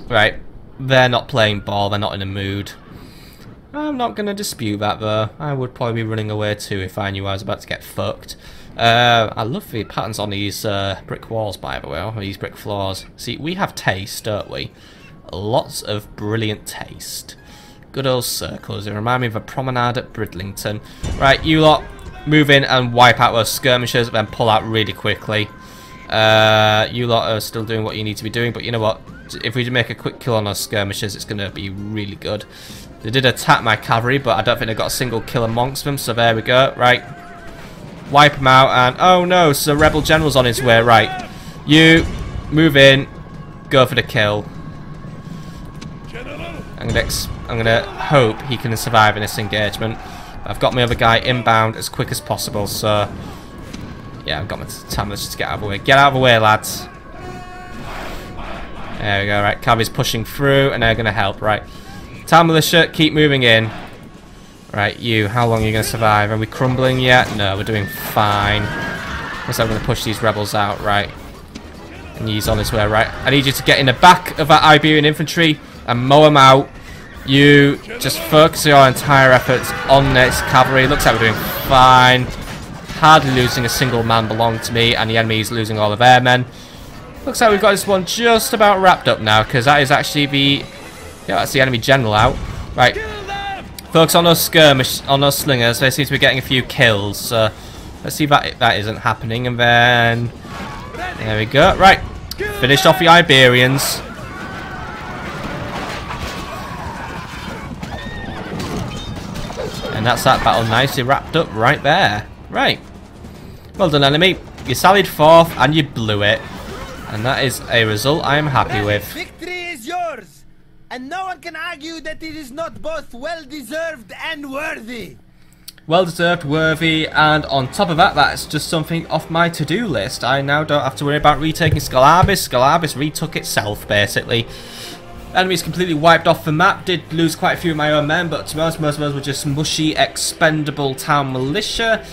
Right. They're not playing ball. They're not in a mood. I'm not going to dispute that though. I would probably be running away too if I knew I was about to get fucked. I love the patterns on these brick walls by the way. Or these brick floors. See, we have taste, don't we? Lots of brilliant taste. Good old circles. They remind me of a promenade at Bridlington. Right, you lot, move in and wipe out those skirmishers, then pull out really quickly. You lot are still doing what you need to be doing, but you know what? If we make a quick kill on those skirmishers, it's going to be really good. They did attack my cavalry, but I don't think they got a single kill amongst them, so there we go. Right. Wipe them out, and oh no, so Rebel General's on his way. Right. You, move in, go for the kill. I'm gonna hope he can survive in this engagement. I've got my other guy inbound as quick as possible, so yeah, I've got my time. Let's just get out of the way. Get out of the way, lads. There we go. Right, cavalry's pushing through, and they're gonna help. Right, town militia, keep moving in. Right, you. How long are you gonna survive? Are we crumbling yet? No, we're doing fine. Guess I'm gonna push these rebels out. Right, and he's on his way. Right, I need you to get in the back of that Iberian infantry and mow them out. You just focus your entire efforts on this cavalry. Looks like we're doing fine. Hardly losing a single man belonged to me, and the enemy's losing all of their men. Looks like we've got this one just about wrapped up now, because that is actually the, yeah, that's the enemy general out. Right, focus on those skirmish, on those slingers. They seem to be getting a few kills. So let's see if that isn't happening, and then there we go. Right, finished off the Iberians. And that's that battle nicely wrapped up right there. Right. Well done, enemy. You sallied forth and you blew it. And that is a result I am happy with. Victory is yours. And no one can argue that it is not both well-deserved and worthy. Well deserved, worthy, and on top of that, that's just something off my to-do list. I now don't have to worry about retaking Scallabis. Scallabis retook itself, basically. Enemies completely wiped off the map. Did lose quite a few of my own men, but to be honest, most of those were just mushy, expendable town militia.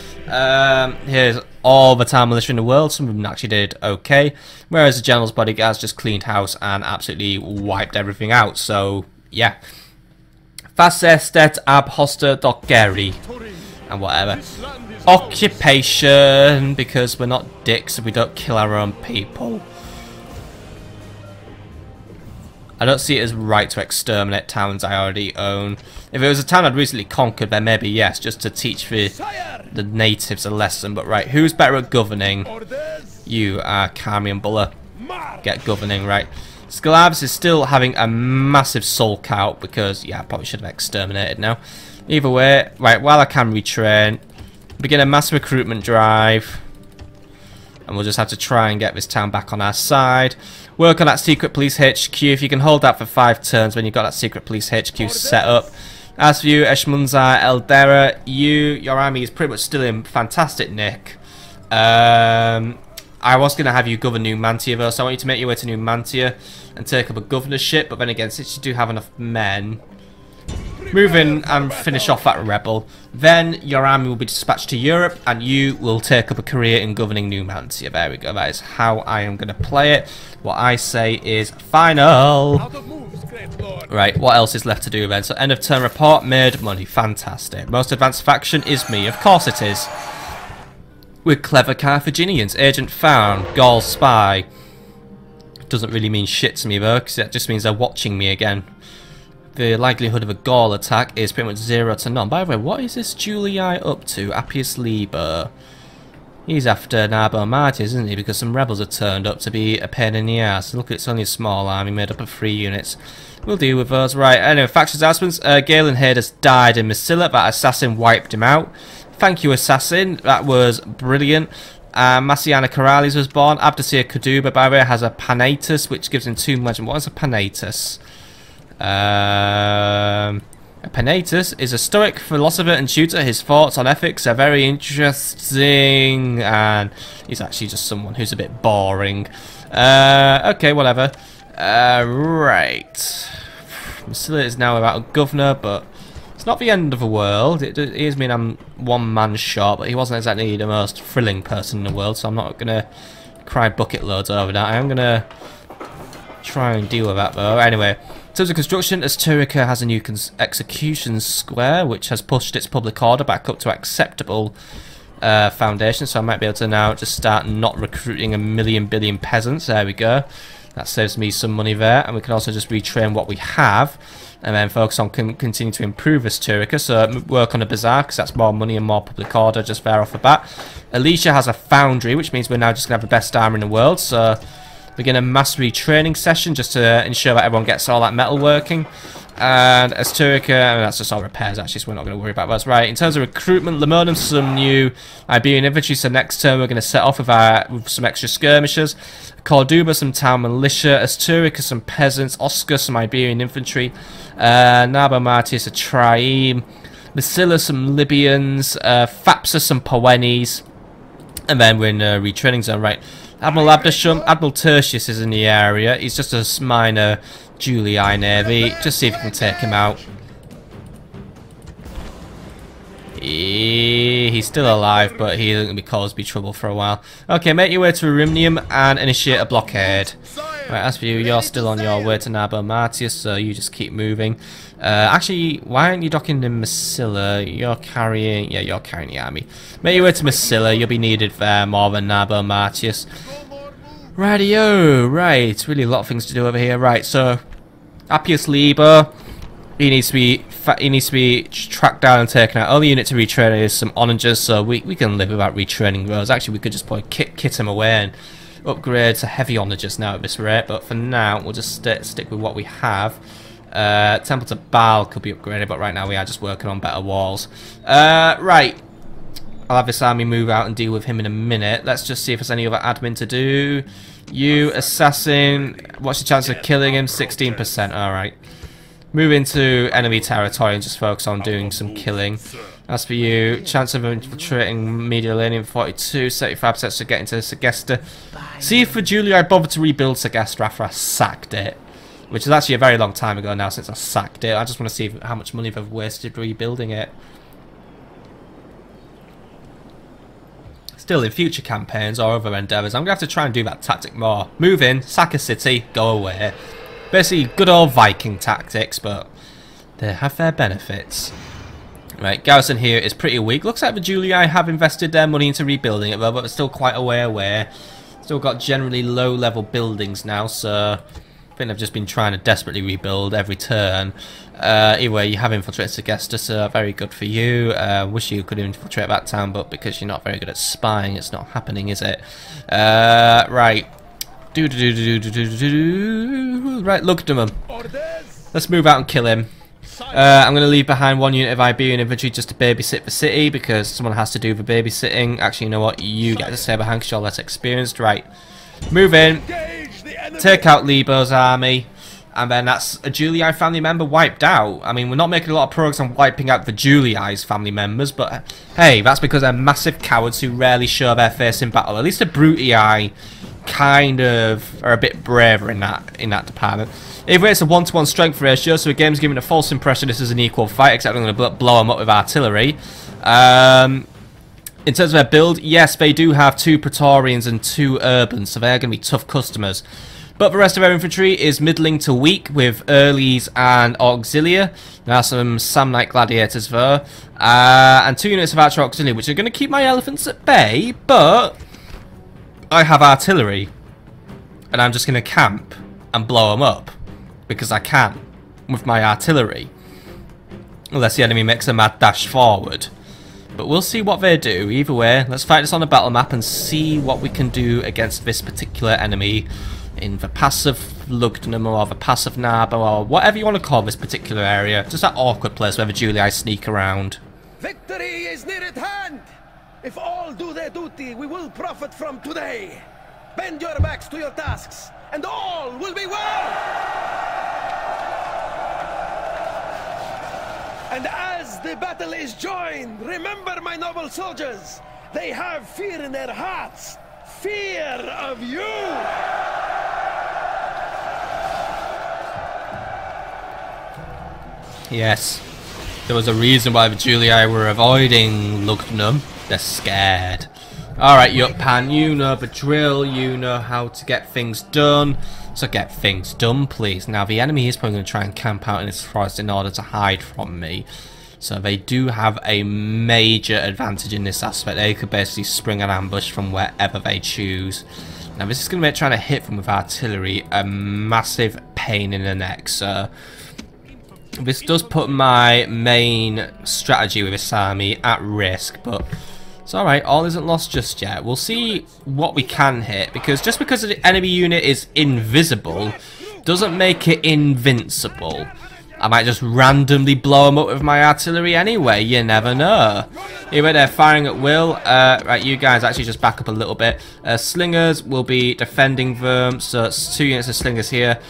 Here's all the town militia in the world. Some of them actually did okay, whereas the general's bodyguards just cleaned house and absolutely wiped everything out. So, yeah. Face estet ab hosta doceri. And whatever. Occupation, because we're not dicks if we don't kill our own people. I don't see it as right to exterminate towns I already own. If it was a town I'd recently conquered, then maybe yes, just to teach the natives a lesson. But right, who's better at governing? You are Carmian Buller. Get governing, right. Scallabis is still having a massive sulk out because, yeah, I probably should have exterminated now. Either way, right, while I can retrain, begin a mass recruitment drive. And we'll just have to try and get this town back on our side. Work on that secret police HQ. If you can hold that for 5 turns when you've got that secret police HQ set up. As for you, Eshmunzar Eldera, your army is pretty much still in fantastic nick. I was going to have you govern Numantia though, so I want you to make your way to Numantia and take up a governorship. But then again, since you do have enough men, move in and finish off that rebel. Then your army will be dispatched to Europe and you will take up a career in governing Numantia. There we go. That is how I am going to play it. What I say is final. Right, what else is left to do then? So end of turn report, made money. Fantastic. Most advanced faction is me. Of course it is. With clever Carthaginians. Agent found. Gaul spy. Doesn't really mean shit to me though, because that just means they're watching me again. The likelihood of a Gaul attack is pretty much 0 to none. By the way, what is this Julii up to? Appius Liber. He's after Nabo Martis, isn't he? Because some rebels have turned up to be a pain in the ass. Look, it's only a small army made up of 3 units. We'll deal with those. Right, anyway, factions announcements. Galen Haid has died in Massilla. That assassin wiped him out. Thank you, assassin. That was brilliant. Massiana Corrales was born. Abdasir Kaduba, by the way, has a Panatus, which gives him 2 legend. What is a Panatus? Panatus is a stoic philosopher and tutor. His thoughts on ethics are very interesting, and he's actually just someone who's a bit boring. Okay, whatever. Right. Massilla is now without a governor, but it's not the end of the world. It does mean I'm 1 man short, but he wasn't exactly the most thrilling person in the world, so I'm not going to cry bucket loads over that. I am going to try and deal with that, though. Anyway. In terms of construction, Asturica has a new execution square, which has pushed its public order back up to acceptable foundation, so I might be able to now just start not recruiting a billion peasants. There we go. That saves me some money there, and we can also just retrain what we have, and then focus on continue to improve Asturica, so work on a bazaar, because that's more money and more public order just there off the bat. Alicia has a foundry, which means we're now just going to have the best armor in the world, so begin a mass retraining session just to ensure that everyone gets all that metal working. And Asturica, and that's just all repairs actually, so we're not going to worry about those. Right, in terms of recruitment, Lemonium, some new Iberian infantry, so next turn we're going to set off with some extra skirmishers. Corduba, some town militia. Asturica, some peasants. Oscar, some Iberian infantry. Nabo Martis, a trieme. Massilla, some Libyans. Fapsa, some Poenes. And then we're in a retraining zone, right. Admiral Abdasham, Admiral Tertius is in the area. He's just a minor Julii navy. Just see if you can take him out. He's still alive, but he isn't going to cause me trouble for a while. Okay, make your way to Arimnium and initiate a blockade. Right, as for you, you're still on your way to Nabo Martius, so you just keep moving. Actually, why aren't you docking in Massilla? You're carrying... Yeah, you're carrying the army. Make your way to Massilla. You'll be needed there more than Nabo Martius. Radio, right. Really a lot of things to do over here. Right, so... Appius Liber. He needs to be tracked down and taken out. Only unit to retrain is some onagers, so we can live without retraining those. Actually, we could just probably kit him away and upgrade to heavy onagers now at this rate. But for now, we'll just stick with what we have. Temple to Baal could be upgraded, but right now we are just working on better walls. Right. I'll have this army move out and deal with him in a minute. Let's just see if there's any other admin to do. You, assassin. What's your chance of killing him? 16%. Alright. Move into enemy territory and just focus on doing some killing. As for you, chance of infiltrating Mediterranean 42, 75% to get into Segesta. See if for Julii I bothered to rebuild Segesta after I sacked it. Which is actually a very long time ago now since I sacked it. I just want to see how much money they've wasted rebuilding it. Still, in future campaigns or other endeavours, I'm going to have to try and do that tactic more. Move in, sack a city, go away. Basically, good old Viking tactics, but they have their benefits. Right, garrison here is pretty weak. Looks like the Julii have invested their money into rebuilding it, though, but it's still quite a way away. Still got generally low-level buildings now, so I think they've just been trying to desperately rebuild every turn. Anyway, you have infiltrated Segesta, so very good for you. Wish you could infiltrate that town, but because you're not very good at spying, it's not happening, is it? Right. Right, Lugdunesis. Orders. Let's move out and kill him. I'm going to leave behind one unit of Iberian infantry just to babysit the city, because someone has to do the babysitting. Actually, you know what? You get to stay behind because you're less experienced. Right. Move in. Engage the enemy. Take out Libo's army. And then that's a Julii family member wiped out. I mean, we're not making a lot of progress on wiping out the Julii's family members, but hey, that's because they're massive cowards who rarely show their face in battle. At least the Brutii kind of are a bit braver in that department. Either way, it's a 1-to-1 strength ratio, so the game's giving a false impression this is an equal fight, except I'm going to blow them up with artillery. In terms of their build, yes, they do have 2 Praetorians and 2 Urbans, so they're going to be tough customers. But the rest of our infantry is middling to weak with Earlies and Auxilia. There are some Samnite gladiators there. And 2 units of archer auxiliary, which are going to keep my elephants at bay, but I have artillery. And I'm just going to camp and blow them up. Because I can, with my artillery. Unless the enemy makes a mad dash forward. But we'll see what they do. Either way, let's fight this on a battle map and see what we can do against this particular enemy in the passive Lugdunesis or the passive Narba or whatever you want to call this particular area. Just that awkward place where the Julii sneak around. Victory is near at hand. If all do their duty, we will profit from today. Bend your backs to your tasks, and all will be well. And as the battle is joined, remember, my noble soldiers, they have fear in their hearts. Fear of you. Yes, there was a reason why the Julii were avoiding Lugdunesis. They're scared. Alright, Yuppan, you know the drill, you know how to get things done. So get things done, please. Now, the enemy is probably going to try and camp out in this forest in order to hide from me. So they do have a major advantage in this aspect. They could basically spring an ambush from wherever they choose. Now, this is going to make trying to hit them with artillery a massive pain in the neck. So this does put my main strategy with this army at risk, but it's alright, all isn't lost just yet. We'll see what we can hit, because just because the enemy unit is invisible doesn't make it invincible. I might just randomly blow them up with my artillery anyway, you never know. Here they're firing at will. Right, you guys actually just back up a little bit. Slingers will be defending them, so it's 2 units of slingers here.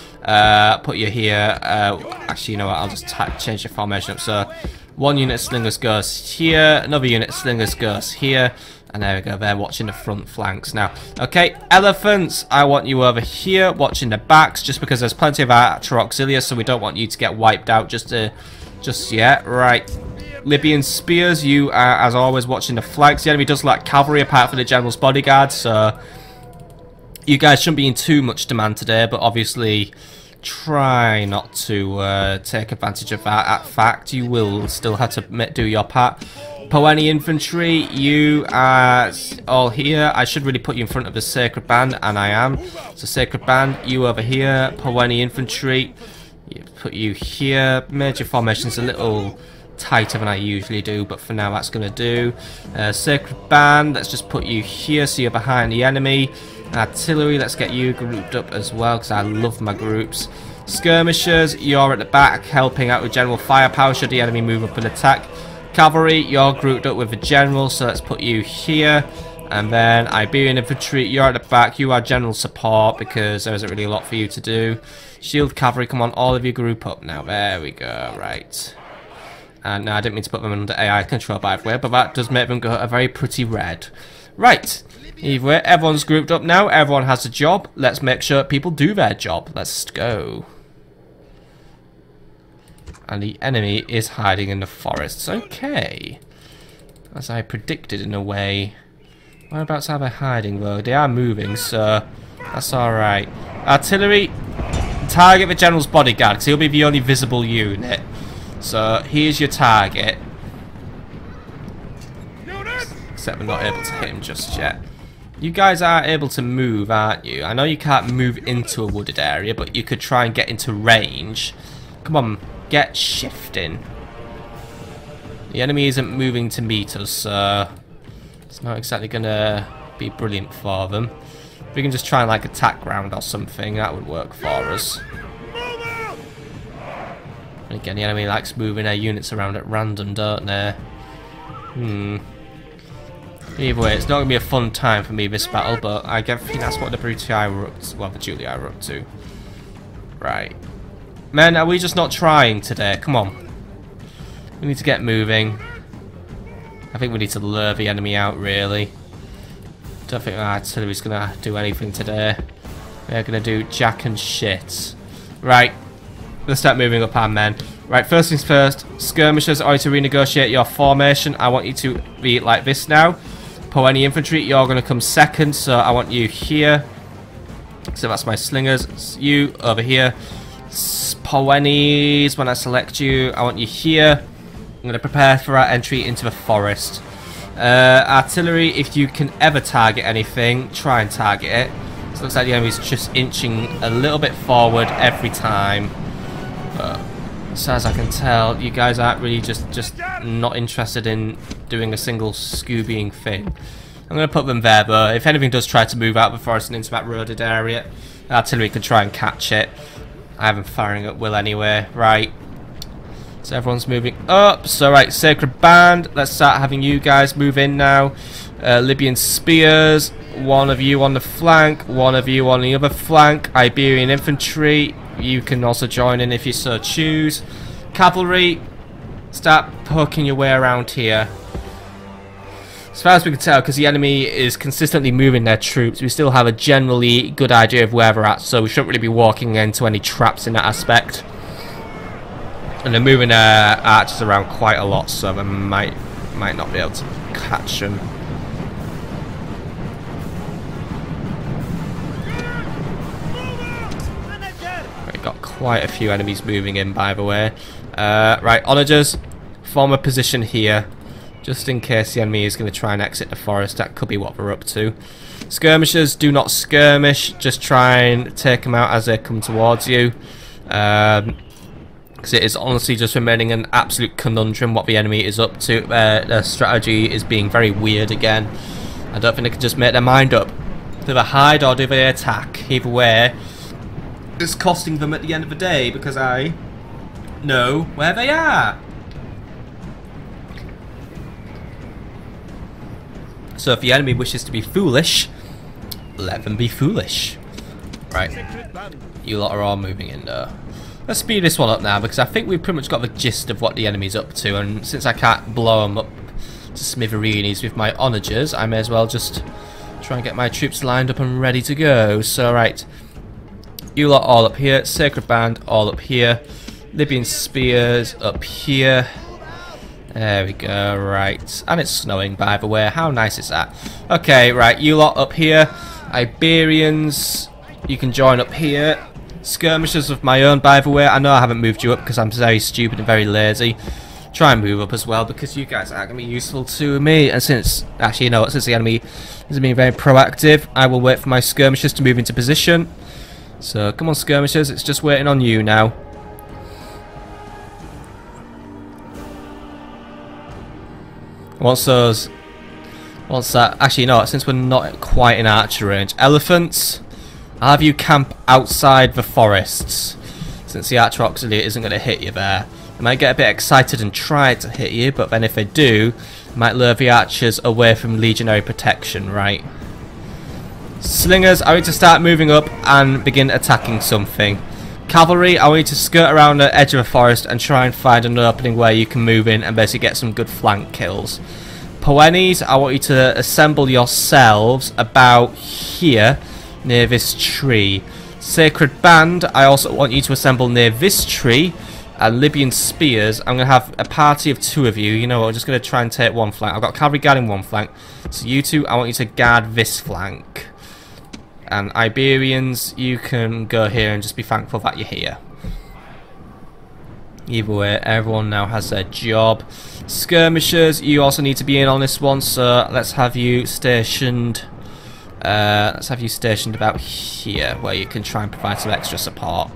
Put you here. Actually, you know what, I'll just change the formation up. So 1 unit of slingers goes here, another unit of slingers goes here, and there we go, they're watching the front flanks now. Okay, elephants, I want you over here watching the backs, just because there's plenty of archer auxilia, so we don't want you to get wiped out just yet. Right, Libyan spears, you are as always watching the flanks. The enemy does lack cavalry apart from the general's bodyguard, so you guys shouldn't be in too much demand today, but obviously try not to take advantage of that. In fact, you will still have to do your part. Poeni infantry, you are all here. I should really put you in front of the sacred band, and I am. So sacred band, you over here. Poeni infantry, put you here. Major formation's a little tighter than I usually do, but for now that's going to do. Sacred band, let's just put you here so you're behind the enemy. Artillery, let's get you grouped up as well, because I love my groups. Skirmishers, you're at the back helping out with general firepower should the enemy move up and attack. Cavalry, you're grouped up with the general, so let's put you here. And then Iberian infantry, you're at the back, you are general support because there isn't really a lot for you to do. Shield cavalry, come on, all of you group up now. There we go, right. And no, I didn't mean to put them under AI control, by the way, but that does make them go a very pretty red. Right. Either way, everyone's grouped up now. Everyone has a job. Let's make sure people do their job. Let's go. And the enemy is hiding in the forests. Okay. As I predicted in a way. Whereabouts are they hiding though? They are moving, so that's alright. Artillery, target the general's bodyguard, because he'll be the only visible unit. So here's your target. Except we're not able to hit him just yet. You guys are able to move, aren't you? I know you can't move into a wooded area, but you could try and get into range. Come on, get shifting. The enemy isn't moving to meet us, so it's not exactly going to be brilliant for them. If we can just try and like attack ground or something, that would work for us. And again, the enemy likes moving their units around at random, don't they? Either way, it's not going to be a fun time for me this battle, but I think that's what the Brutii were up to, well, the Julii were up to. Right. Men, are we just not trying today? Come on. We need to get moving. I think we need to lure the enemy out, really. Don't think our artillery's going to do anything today. They're going to do jack and shit. Right. Let's start moving up our men. Right, first things first. Skirmishers, I want you to renegotiate your formation. I want you to be like this now. Poeni infantry, you're going to come second, so I want you here. So that's my slingers. It's you over here. Poenis, when I select you, I want you here. I'm going to prepare for our entry into the forest. Artillery, if you can ever target anything, try and target it. So it looks like the enemy's just inching a little bit forward every time. But as far as I can tell, you guys aren't really just not interested in doing a single Scoobying thing. I'm going to put them there, but if anything does try to move out of the forest and into that roaded area, artillery can try and catch it. I have them firing at will anyway. Right. So everyone's moving up. So right, Sacred Band. Let's start having you guys move in now. Libyan Spears. One of you on the flank. One of you on the other flank. Iberian Infantry. You can also join in if you so choose. Cavalry. Start poking your way around here. As far as we can tell, because the enemy is consistently moving their troops, we still have a generally good idea of where they're at, so we shouldn't really be walking into any traps in that aspect. And they're moving their archers around quite a lot, so they might not be able to catch them. We've got quite a few enemies moving in, by the way. Right, onagers, form a position here. Just in case the enemy is going to try and exit the forest. That could be what we're up to. Skirmishers, do not skirmish. Just try and take them out as they come towards you. Because it is honestly just remaining an absolute conundrum what the enemy is up to. Their strategy is being very weird again. I don't think they can just make their mind up. Do they hide or do they attack? Either way, it's costing them at the end of the day because I know where they are. So if the enemy wishes to be foolish, let them be foolish. Right. You lot are all moving in there. Let's speed this one up now because I think we've pretty much got the gist of what the enemy's up to, and since I can't blow them up to smithereens with my onagers, I may as well just try and get my troops lined up and ready to go. So right. You lot all up here. Sacred Band all up here. Libyan Spears up here. There we go, right. And it's snowing, by the way. How nice is that? Okay, right, you lot up here. Iberians, you can join up here. Skirmishers of my own, by the way. I know I haven't moved you up because I'm very stupid and very lazy. Try and move up as well because you guys are going to be useful to me. And since, actually, you know what, since the enemy is being very proactive, I will wait for my skirmishers to move into position. So, come on, skirmishers, it's just waiting on you now. Once that, actually no, since we're not quite in archer range, elephants, I'll have you camp outside the forests, since the archer auxiliary isn't going to hit you there. They might get a bit excited and try to hit you, but then if they do, they might lure the archers away from legionary protection, right? Slingers, I want you to start moving up and begin attacking something. Cavalry, I want you to skirt around the edge of a forest and try and find an opening where you can move in and basically get some good flank kills. Poenis, I want you to assemble yourselves about here near this tree. Sacred Band, I also want you to assemble near this tree. And Libyan Spears, I'm going to have a party of 2 of you. You know what, I'm just going to try and take one flank. I've got cavalry guarding one flank. So you two, I want you to guard this flank. And Iberians, you can go here and just be thankful that you're here. Either way, everyone now has their job. Skirmishers, you also need to be in on this one, so let's have you stationed. About here, where you can try and provide some extra support.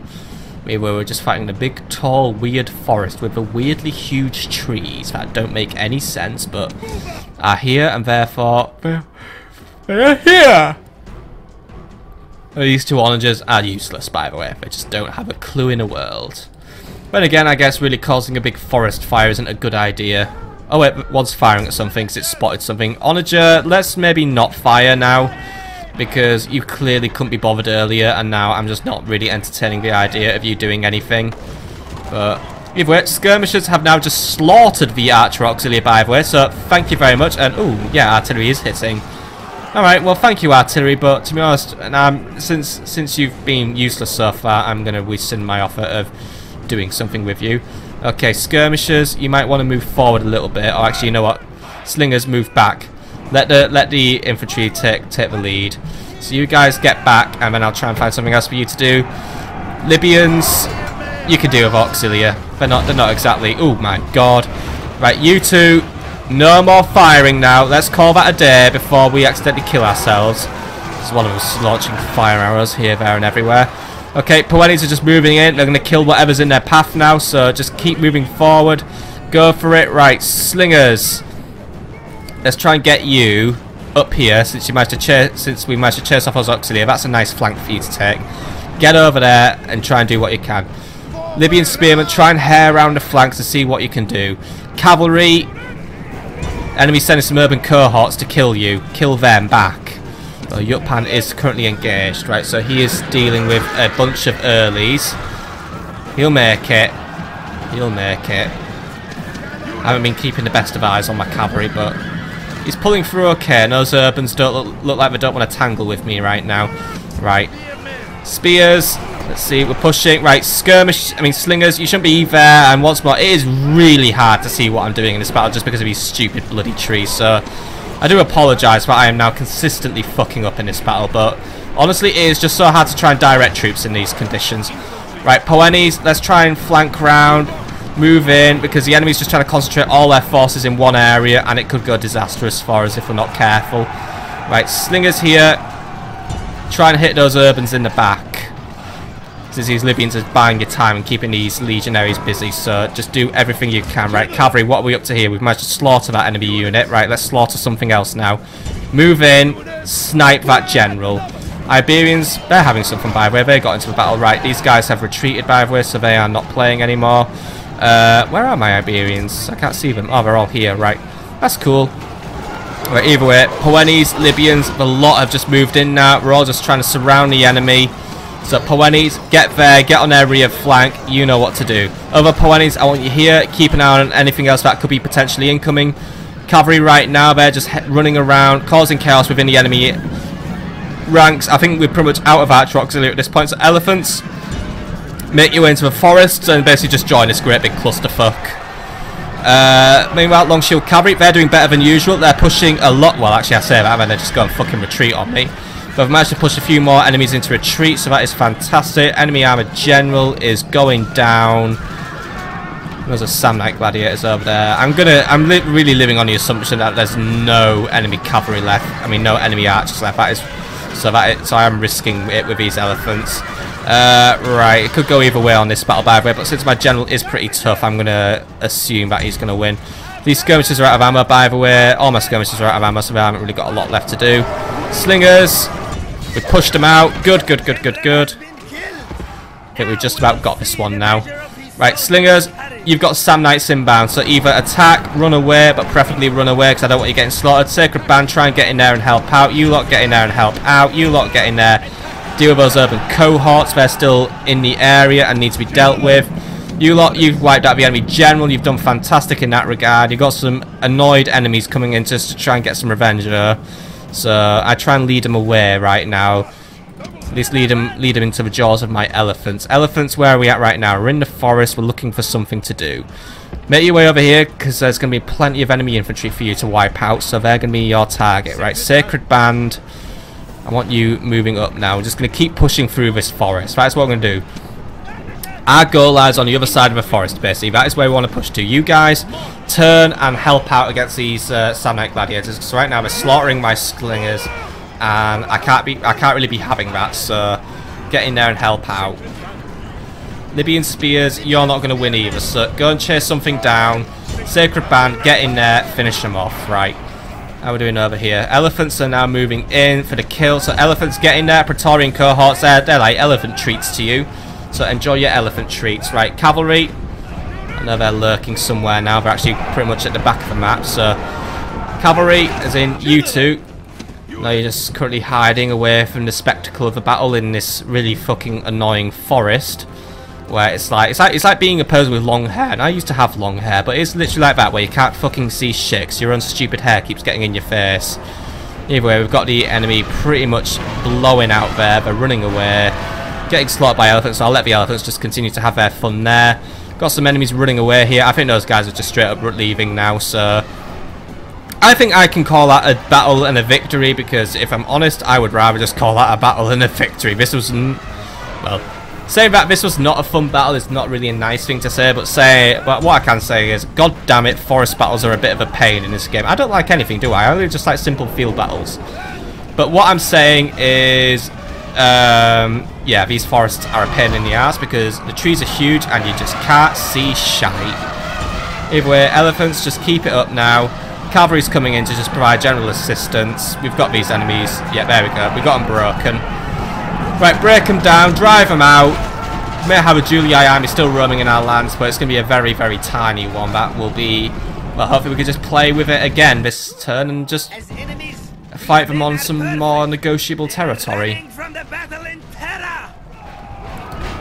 We're just fighting a big, tall, weird forest with the weirdly huge trees that don't make any sense, but are here, and therefore they're here. These two onagers are useless, by the way. They just don't have a clue in the world. But again, I guess really causing a big forest fire isn't a good idea. Oh wait, one's firing at something because it spotted something. Onager, let's maybe not fire now, because you clearly couldn't be bothered earlier, and now I'm just not really entertaining the idea of you doing anything. But either way, skirmishers have now just slaughtered the archer auxiliary, by the way, so thank you very much. And oh yeah, artillery is hitting. Alright, well thank you artillery, but to be honest, since you've been useless so far, I'm going to rescind my offer of doing something with you. Okay, skirmishers, you might want to move forward a little bit, or actually you know what, slingers, move back. Let the infantry take the lead. So you guys get back, and then I'll try and find something else for you to do. Libyans, you can do with auxilia. They're not exactly. Oh my god! Right, you two, no more firing now. Let's call that a day before we accidentally kill ourselves. There's one of us launching fire arrows here, there, and everywhere. Okay, Poenis are just moving in. They're going to kill whatever's in their path now. So just keep moving forward. Go for it. Right, slingers. Let's try and get you up here since we managed to chase off our auxiliary. That's a nice flank for you to take. Get over there and try and do what you can. Libyan spearmen, try and hare around the flanks to see what you can do. Cavalry, enemy sending some urban cohorts to kill you. Kill them back. Well, Yutpan is currently engaged, right? So he is dealing with a bunch of earlies. He'll make it. He'll make it. I haven't been keeping the best of eyes on my cavalry, but he's pulling through okay, and those urbans don't look like they don't want to tangle with me right now. Right. Spears. Let's see, we're pushing. Right, slingers, you shouldn't be there. And once more, it is really hard to see what I'm doing in this battle just because of these stupid bloody trees. So, I do apologise, but I am now consistently fucking up in this battle. But, honestly, it is just so hard to try and direct troops in these conditions. Right, Poenis, let's try and flank round. Move in, because the enemy's just trying to concentrate all their forces in one area, and it could go disastrous for us if we're not careful. Right, slingers here. Try and hit those urbans in the back. Since these Libyans are buying your time and keeping these legionaries busy, so just do everything you can. Right, cavalry, what are we up to here? We've managed to slaughter that enemy unit. Right, let's slaughter something else now. Move in, snipe that general. Iberians, they're having something, by the way. They got into the battle. Right, these guys have retreated, by the way, so they are not playing anymore. Where are my Iberians? I can't see them. Oh, they're all here. Right, that's cool. Right, either way, Poenis, Libyans, the lot have just moved in now. We're all just trying to surround the enemy. So Poenis, get there, get on their rear flank. You know what to do. Other Poenis, I want you here. Keep an eye on anything else that could be potentially incoming. Cavalry right now, they're just running around, causing chaos within the enemy ranks. I think we're pretty much out of archer auxiliary at this point. So elephants, make your way into the forests and basically just join this great big clusterfuck. Meanwhile, long shield cavalry, they're doing better than usual. They're pushing a lot. Well, actually, I say that, and then they just go and fucking retreat on me. But I've managed to push a few more enemies into retreat, so that is fantastic. Enemy armored general is going down. There's a Samnite gladiators over there. I'm really living on the assumption that there's no enemy cavalry left. I mean, no enemy archers left. So I am risking it with these elephants. Right, it could go either way on this battle, by the way, but since my general is pretty tough, I'm going to assume that he's going to win. These skirmishers are out of ammo, by the way. All my skirmishers are out of ammo, so they haven't really got a lot left to do. Slingers, we pushed them out. Good. I think we've just about got this one now. Right, slingers, you've got Samnites inbound, so either attack, run away, but preferably run away because I don't want you getting slaughtered. Sacred Band, try and get in there and help out. You lot get in there and help out. You lot get in there. Deal with those urban cohorts. They're still in the area and need to be dealt with. You lot, you've wiped out the enemy general. You've done fantastic in that regard. You've got some annoyed enemies coming in just to try and get some revenge there. So I try and lead them away right now. At least lead them into the jaws of my elephants. Elephants, where are we at right now? We're in the forest. We're looking for something to do. Make your way over here because there's going to be plenty of enemy infantry for you to wipe out. So they're going to be your target, right? Sacred Band. I want you moving up now. We're just going to keep pushing through this forest. That's what we're going to do. Our goal lies on the other side of the forest, basically. That is where we want to push to. You guys turn and help out against these Samnite gladiators. So right now they're slaughtering my slingers, and I can't really be having that. So get in there and help out. Libyan spears, you're not going to win either. So go and chase something down. Sacred Band, get in there, finish them off. Right. How are we doing over here? Elephants are now moving in for the kill. So elephants getting there. Praetorian cohorts there. They're like elephant treats to you. So enjoy your elephant treats. Right, cavalry. I know they're lurking somewhere now. They're actually pretty much at the back of the map. So cavalry, as in you two. Now you're just currently hiding away from the spectacle of the battle in this really fucking annoying forest. Where it's like being a person with long hair. And I used to have long hair, but it's literally like that, where you can't fucking see shit 'cause your own stupid hair keeps getting in your face. Either way, we've got the enemy pretty much blowing out there. They're running away, getting slaughtered by elephants. So I'll let the elephants just continue to have their fun there. Got some enemies running away here. I think those guys are just straight up leaving now. So I think I can call that a battle and a victory, because if I'm honest, I would rather just call that a battle and a victory. This was, well, saying that this was not a fun battle is not really a nice thing to say, but what I can say is, god damn it, forest battles are a bit of a pain in this game. I don't like anything, do I? I only just like simple field battles. But what I'm saying is, yeah, these forests are a pain in the ass because the trees are huge and you just can't see shite. Either way, elephants, just keep it up now. Cavalry's coming in to just provide general assistance. We've got these enemies. Yeah, there we go. We got them broken. Right, break them down, drive them out. We may have a Julii army still roaming in our lands, but it's going to be a very, very tiny one. That will be... Well, hopefully we can just play with it again this turn and just fight them on some more negotiable territory.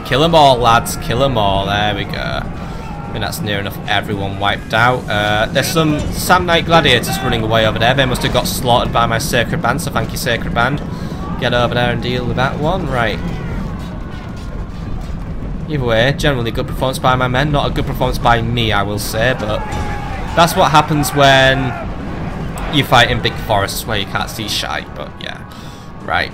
Kill them all, lads. Kill them all. There we go. I think that's near enough everyone wiped out. There's some Sam Knight gladiators running away over there. They must have got slaughtered by my Sacred Band, so thank you, Sacred Band. Get over there and deal with that one. Right. Either way, generally good performance by my men. Not a good performance by me, I will say, but that's what happens when you fight in big forests where you can't see shite, but yeah. Right.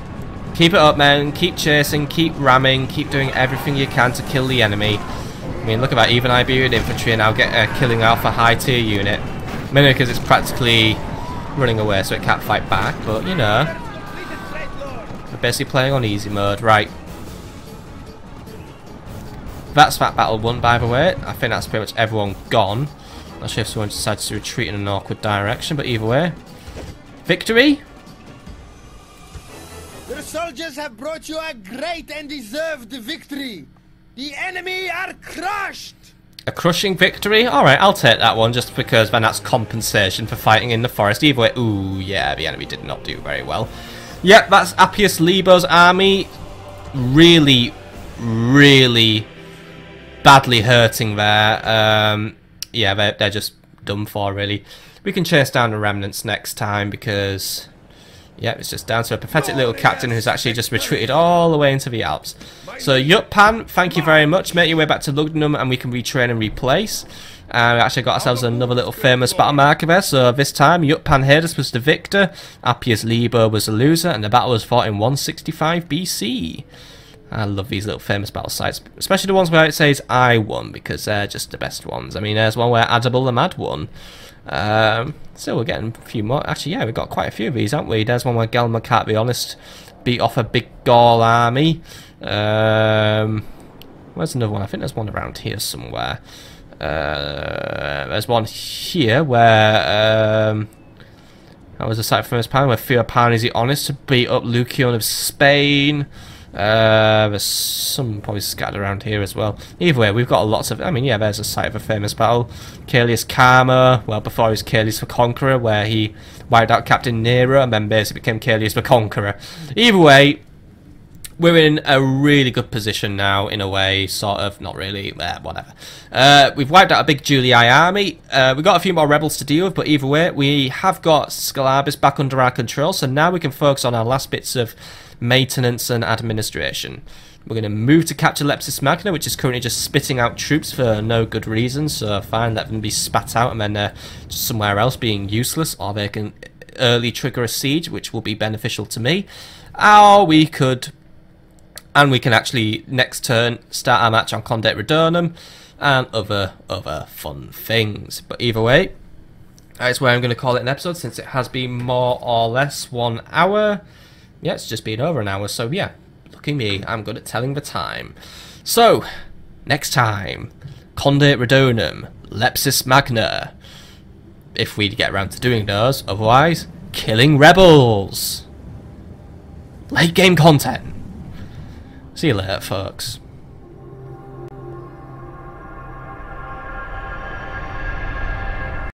Keep it up, men. Keep chasing, keep ramming, keep doing everything you can to kill the enemy. I mean, look at that. Even Iberian infantry now killing off a high tier unit. Mainly because it's practically running away, so it can't fight back, but you know. Basically playing on easy mode. Right, that's that battle won, by the way. I think that's pretty much everyone gone. Not sure if someone decides to retreat in an awkward direction, but either way, victory. The soldiers have brought you a great and deserved victory. The enemy are crushed. A crushing victory? Alright, I'll take that one, just because then that's compensation for fighting in the forest. Either way, ooh, yeah, the enemy did not do very well. Yep, that's Appius Libo's army. Really, really badly hurting there. Yeah, they're just done for, really. We can chase down the remnants next time because, yeah, it's just down to a pathetic little captain who's actually just retreated all the way into the Alps. So, Yutpan, thank you very much. Make your way back to Lugdunum and we can retrain and replace. We actually got ourselves another little famous battle marker there. So this time, Yutpan Hades was the victor, Appius Libo was the loser, and the battle was fought in 165 BC. I love these little famous battle sites, especially the ones where it says I won, because they're just the best ones. I mean, there's one where Adabul the Mad won. So we're getting a few more. Actually, yeah, we've got quite a few of these, haven't we? There's one where Gelmacat the Honest beat off a big Gaul army. Where's another one? I think there's one around here somewhere. There's one here where that was a site from his power where Theopan the Honest to beat up Lucian of Spain. There's some probably scattered around here as well. Either way, we've got lots of. I mean, yeah, there's a site of a famous battle. Caelius Karma. Well, before he was Caelius the Conqueror, where he wiped out Captain Nero and then basically became Caelius the Conqueror. Either way, we're in a really good position now, in a way, sort of, not really, whatever. We've wiped out a big Julii army. We've got a few more rebels to deal with, but either way, we have got Scallabis back under our control, so now we can focus on our last bits of maintenance and administration. We're going to move to capture Leptis Magna, which is currently just spitting out troops for no good reason, so fine, let them be spat out and then just somewhere else being useless, or they can early trigger a siege, which will be beneficial to me. Or we could... And we can actually, next turn, start our match on Conde Redonum and other fun things. But either way, that's where I'm going to call it an episode, since it has been more or less 1 hour. Yeah, it's just been over an hour, so yeah, look at me, I'm good at telling the time. So, next time, Conde Redonum, Leptis Magna, if we get around to doing those. Otherwise, killing rebels. Late game content. See you later, folks.